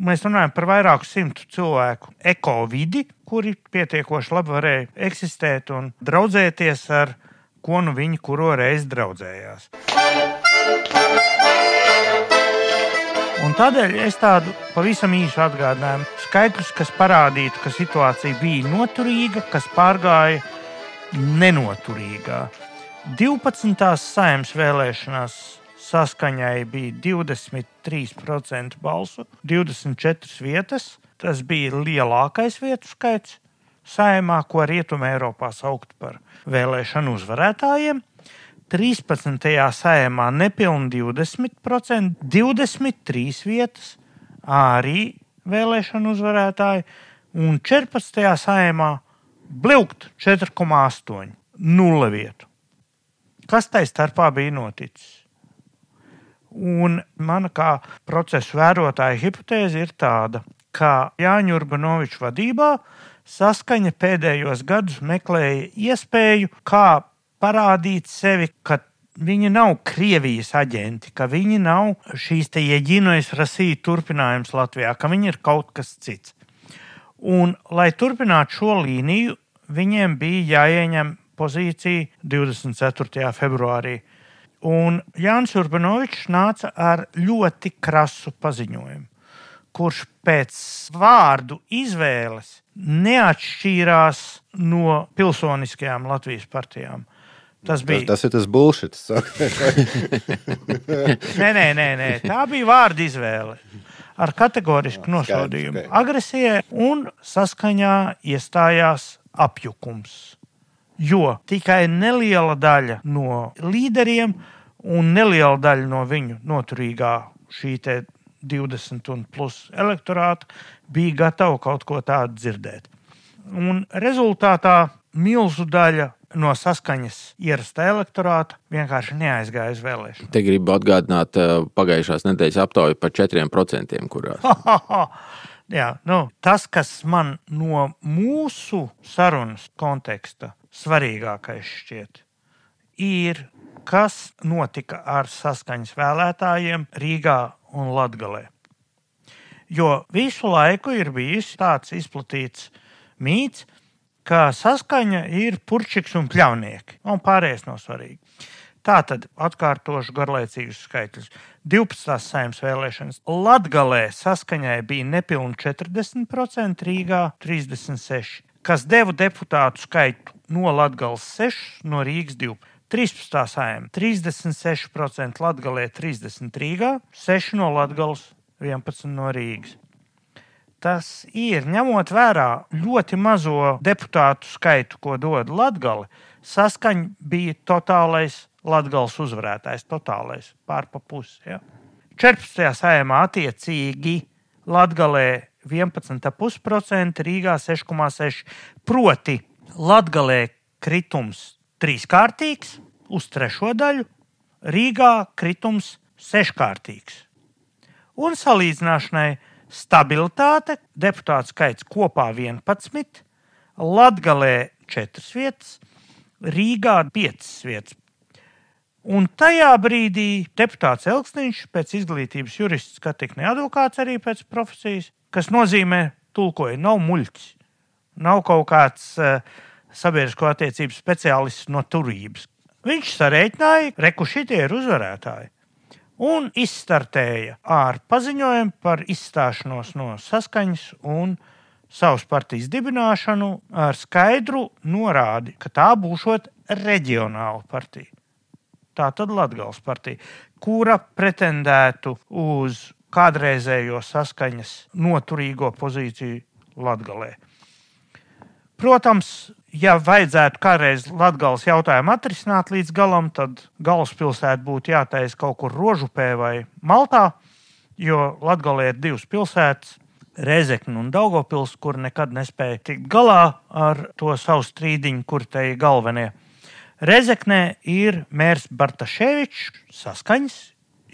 Mēs runājam par vairāku 100 cilvēku ekovidi, kuri pietiekoši labi varēja eksistēt un draudzēties ar ko viņi kuro reizi draudzējās. Un tādēļ es tādu pavisam īsu atgādinājumu skaitļus, kas parādītu, ka situācija bija noturīga, kas pārgāja nenoturīgā. 12. Saeimas vēlēšanās Saskaņai bija 23% balsu, 24 vietas. Tas bija lielākais vietu skaits Saeimā, ko Rietumē Eiropā saukt par vēlēšanu uzvarētājiem. 13. Saeimā nepilni 20%, 23 vietas arī vēlēšanu uzvarētāji, un 14. Saeimā bļaukt 4,8, 0 vietu. Kas tai starpā bija noticis? Un mana kā procesu vērotāja hipotēze ir tāda, ka Jāņa Urbanoviča vadībā Saskaņa pēdējos gadus meklēja iespēju, kā parādīt sevi, ka viņi nav Krievijas aģenti, ka viņi nav šīs te Jeģinojas Rasija turpinājums Latvijā, ka viņi ir kaut kas cits. Un, lai turpinātu šo līniju, viņiem bija jāieņem pozīcija 24. februārī. Un Jānis Urbanovičs nāca ar ļoti krasu paziņojumu, kurš pēc vārdu izvēles neatšķīrās no pilsoniskajām Latvijas partijām. Tas ir tas bullshit. Nē. Tā bija vārda izvēle ar kategorisku nosodījumu agresijai un saskaņā iestājās apjukums. Jo tikai neliela daļa no līderiem un neliela daļa no viņu noturīgā šī te 20 un plus elektorāta bija gatava kaut ko tādu dzirdēt. Un rezultātā milzu daļa no saskaņas ierastā elektorāta vienkārši neaizgāja uz vēlēšanu. Te gribu atgādināt pagājušās nedēļas aptauju par 4%, kurās. Jā, tas, kas man no mūsu sarunas konteksta svarīgākais šķiet, ir, kas notika ar saskaņas vēlētājiem Rīgā un Latgalē. Jo visu laiku ir bijis tāds izplatīts mīts, ka saskaņa ir purčiks un pļaunieki, un pārējais nav svarīgi. Tātad atkārtošu garlaicīgus skaitļus. 12. Saeimas vēlēšanas Latgalē saskaņai bija nepilni 40%, Rīgā 36%, kas deva deputātu skaitu no Latgales 6, no Rīgas 2. 13. Saeima 36% Latgalē, 30% Rīgā, 6 no Latgales, 11 no Rīgas. Tas ir, ņemot vērā ļoti mazo deputātu skaitu, ko dod Latgale, saskaņa bija totālais Latgales uzvarētājs, totālais, pār pa pusi. Ja? 14. Saeimā attiecīgi Latgalē 11,5%, Rīgā 6,6%. Proti Latgalē kritums 3-kārtīgs uz 3. daļu, Rīgā kritums 6-kārtīgs. Un salīdzināšanai stabilitāte, deputātu skaits kopā 11, Latgalē 4 vietas, Rīgā 5 vietas. Un tajā brīdī deputāts Elksniņš, pēc izglītības jurists, kā tik ne advokāts arī pēc profesijas, kas nozīmē tulkoja, nav muļķis, nav kaut kāds sabiedrisko attiecību speciālists no turības. Viņš sarēķināja, reku šitie ir uzvarētāji. Un izstartēja ar paziņojumu par izstāšanos no saskaņas un savas partijas dibināšanu ar skaidru norādi, ka tā būšot reģionāla partija. Tā tad Latgales partija, kura pretendētu uz kādreizējo saskaņas noturīgo pozīciju Latgalē. Protams, ja vajadzētu kādreiz Latgales jautājumu atrisināt līdz galam, tad galvaspilsēta būtu jātaisa kaut kur Rožupē vai Maltā, jo Latgalē ir 2 pilsētas, Rēzekne un Daugavpils, kur nekad nespēja tikt galā ar to savu strīdiņu, kur te ir galvenie. Rēzeknē ir mērs Bartaševičs, saskaņas,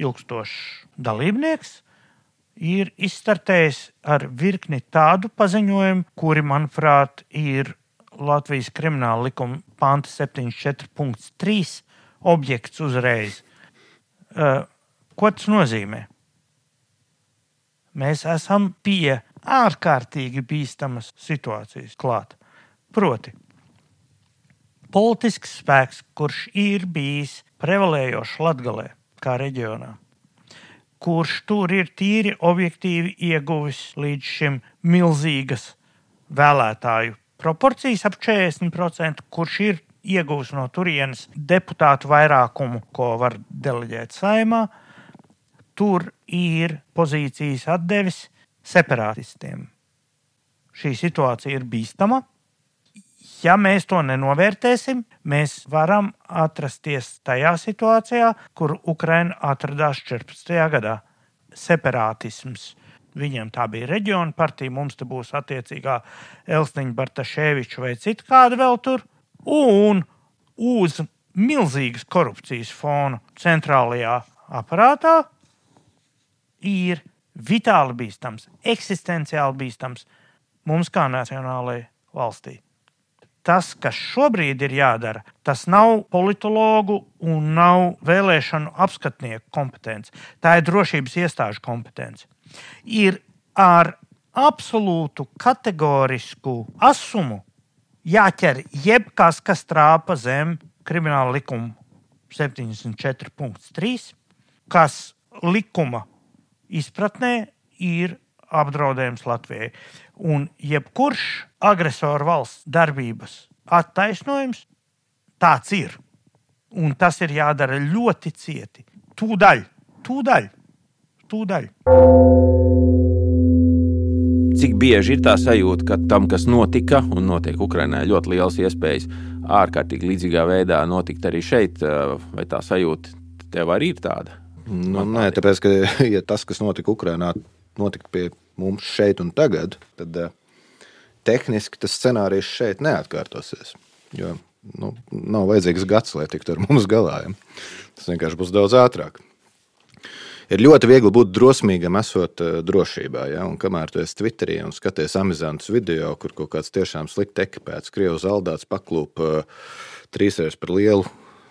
ilgstošs dalībnieks, ir izstartējis ar virkni tādu paziņojumu, kuri, manuprāt, ir Latvijas krimināla likuma panta 74.3 objekts uzreiz. Ko tas nozīmē? Mēs esam pie ārkārtīgi bīstamas situācijas klāt. Proti, politisks spēks, kurš ir bijis prevalējošs Latgalē kā reģionā, kurš tur ir tīri objektīvi ieguvis līdz šim milzīgas vēlētāju proporcijas ap 40%, kurš ir ieguvis no turienes deputātu vairākumu, ko var deleģēt Saeimā, tur ir pozīcijas atdevis separātistiem. Šī situācija ir bīstama. Ja mēs to nenovērtēsim, mēs varam atrasties tajā situācijā, kur Ukraina atradās 14. gadā. Separātisms. Viņiem tā bija reģiona partija, mums te būs attiecīgā Elksniņa, Bartaševiča vai cita kāda vēl tur. Un uz milzīgas korupcijas fona centrālajā aparātā ir vitāli bīstams, eksistenciāli bīstams mums kā nacionālajai valstī. Tas, kas šobrīd ir jādara, tas nav politologu un nav vēlēšanu apskatnieku kompetence. Tā ir drošības iestāžu kompetence. Ir ar absolūtu kategorisku asumu jāķer jebkas, kas trāpa zem krimināla likuma 74.3, kas likuma izpratnē ir apdraudējums Latvijai. Un jebkurš agresoru valsts darbības attaisnojums tāds ir. Un tas ir jādara ļoti cieti. Tūdaļ. Cik bieži ir tā sajūta, ka tam, kas notika un notiek Ukrainā, ļoti liels iespējas ārkārtīgi līdzīgā veidā notikt arī šeit, vai tā sajūta tev arī ir tāda? Nē, tāpēc, ka ja tas, kas notika Ukrainā, notika pie mums šeit un tagad, tad tehniski tas scenārijs šeit neatkārtosies, jo nav vajadzīgs gads, lai tiktu ar mums galā. Ja? Tas vienkārši būs daudz ātrāk. Ir ļoti viegli būt drosmīgam, esot drošībā. Ja? Un kamēr tu esi Twitterī un skaties amizantus video, kur kaut kāds tiešām slikti ekipēts, krievu zaldāts paklūp 3 reizes par lielu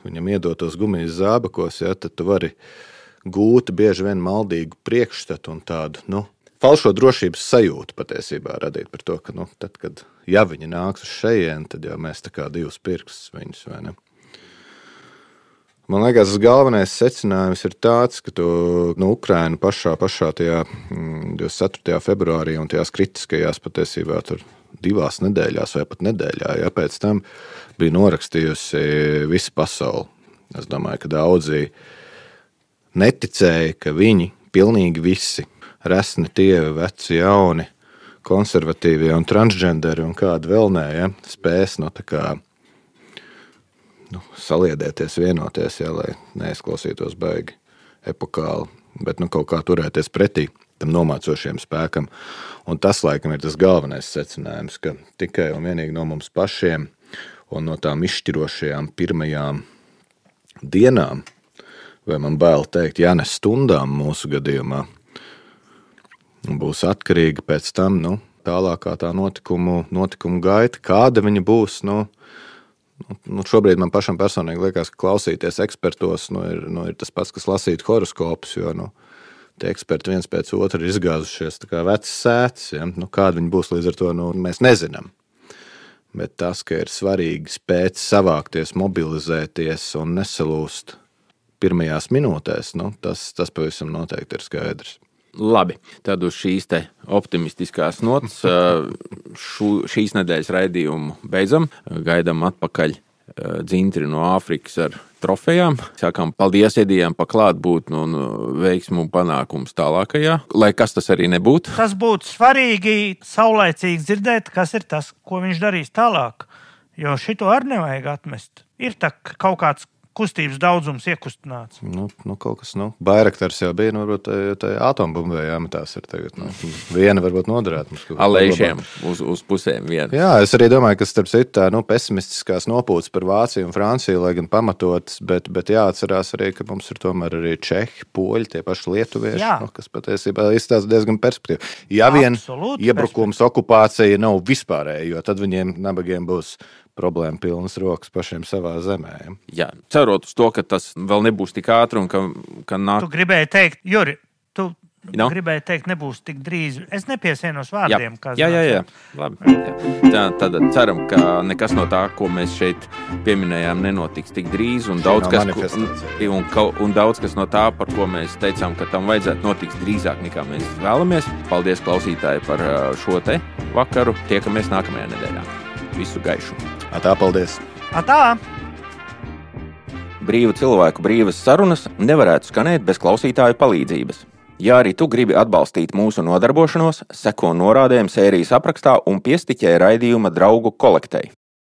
viņam iedotos gumijas zābakos, ja? Tad tu vari gūt bieži vien maldīgu priekšstatu un tādu, falšo drošības sajūtu patiesībā radīt par to, ka, tad, kad ja viņi nāks uz šejien, tad jau mēs tā kā 2 pirkstus viņus, vai ne? Man liekas, tas galvenais secinājums ir tāds, ka Ukraina pašā tajā 24. februārī un tajās kritiskajās patiesībā tur 2 nedēļās vai pat nedēļā, ja pēc tam bija norakstījusi visa pasauli. Es domāju, ka daudzi neticēja, ka viņi pilnīgi visi, resni tievi, veci, jauni, konservatīvie un transgenderi un kādi vēl nē, ja, spēs saliedēties, vienoties, ja, lai neizklausītos baigi epokāli, bet kaut kā turēties pretī tam nomācošiem spēkam. Un tas, laikam, ir tas galvenais secinājums, ka tikai un vienīgi no mums pašiem un no tām izšķirošajām pirmajām dienām, vai man bail teikt, ja ne stundām mūsu gadījumā, būs atkarīga pēc tam, tālākā tā notikumu gaita, kāda viņa būs, šobrīd man pašam personīgi liekas, ka klausīties ekspertos ir tas pats, kas lasīt horoskopus, jo tie eksperti viens pēc otra ir izgāzušies tā kā vecas sētas, ja? Kāda viņi būs līdz ar to, mēs nezinām. Bet tas, ka ir svarīgi spēt savākties, mobilizēties un nesalūst pirmajās minūtēs, tas pavisam noteikti ir skaidrs. Labi, tad uz šīs te optimistiskās notas šīs nedēļas raidījumu beidzam. Gaidām atpakaļ dzintri no Āfrikas ar trofejām. Sākām paldies Edijam pa klātbūtni un veiksmu panākums tālākajā, lai kas tas arī nebūtu. Tas būtu svarīgi saulaicīgi dzirdēt, kas ir tas, ko viņš darīs tālāk, jo šito arī nevajag atmest. Ir tā kaut kāds kustības daudzums iekustināts. Kaut kas, Bairaktars jau bija, varbūt tā atombumbai jāmetās ir tagad, viena varbūt noderēt. Alēšiem uz pusēm viena. Jā, es arī domāju, ka starp citu tā, pesimistiskās nopūtas par Vāciju un Franciju, lai gan pamatotas, bet jāatcerās arī, ka mums ir tomēr arī čehi, poļi, tie paši lietuvieši, kas patiesībā izstāsta diezgan perspektīvi. Ja vien iebrukums, okupācija nav vispārēji, jo tad viņiem nabagiem būs problēma pilnas rokas pašiem savā zemē. Jā, cerot uz to, ka tas vēl nebūs tik ātri un ka nāk... Tu gribēji teikt, Juri, gribēji teikt, nebūs tik drīz. Es nepiesienos vārdiem. Jā. Labi. Jā. Tad ceram, ka nekas no tā, ko mēs šeit pieminējām, nenotiks tik drīz un daudz kas no tā, par ko mēs teicām, ka tam vajadzētu notiks drīzāk nekā mēs vēlamies. Paldies klausītāji par šo te vakaru. Tiekamies nākamajā nedēļā. Visu gaišu. Atā, paldies. Atā. Brīvu cilvēku brīvas sarunas nevarētu skanēt bez klausītāju palīdzības. Ja arī tu gribi atbalstīt mūsu nodarbošanos, seko norādēm sērijas aprakstā un piestiķē raidījuma draugu kolektei.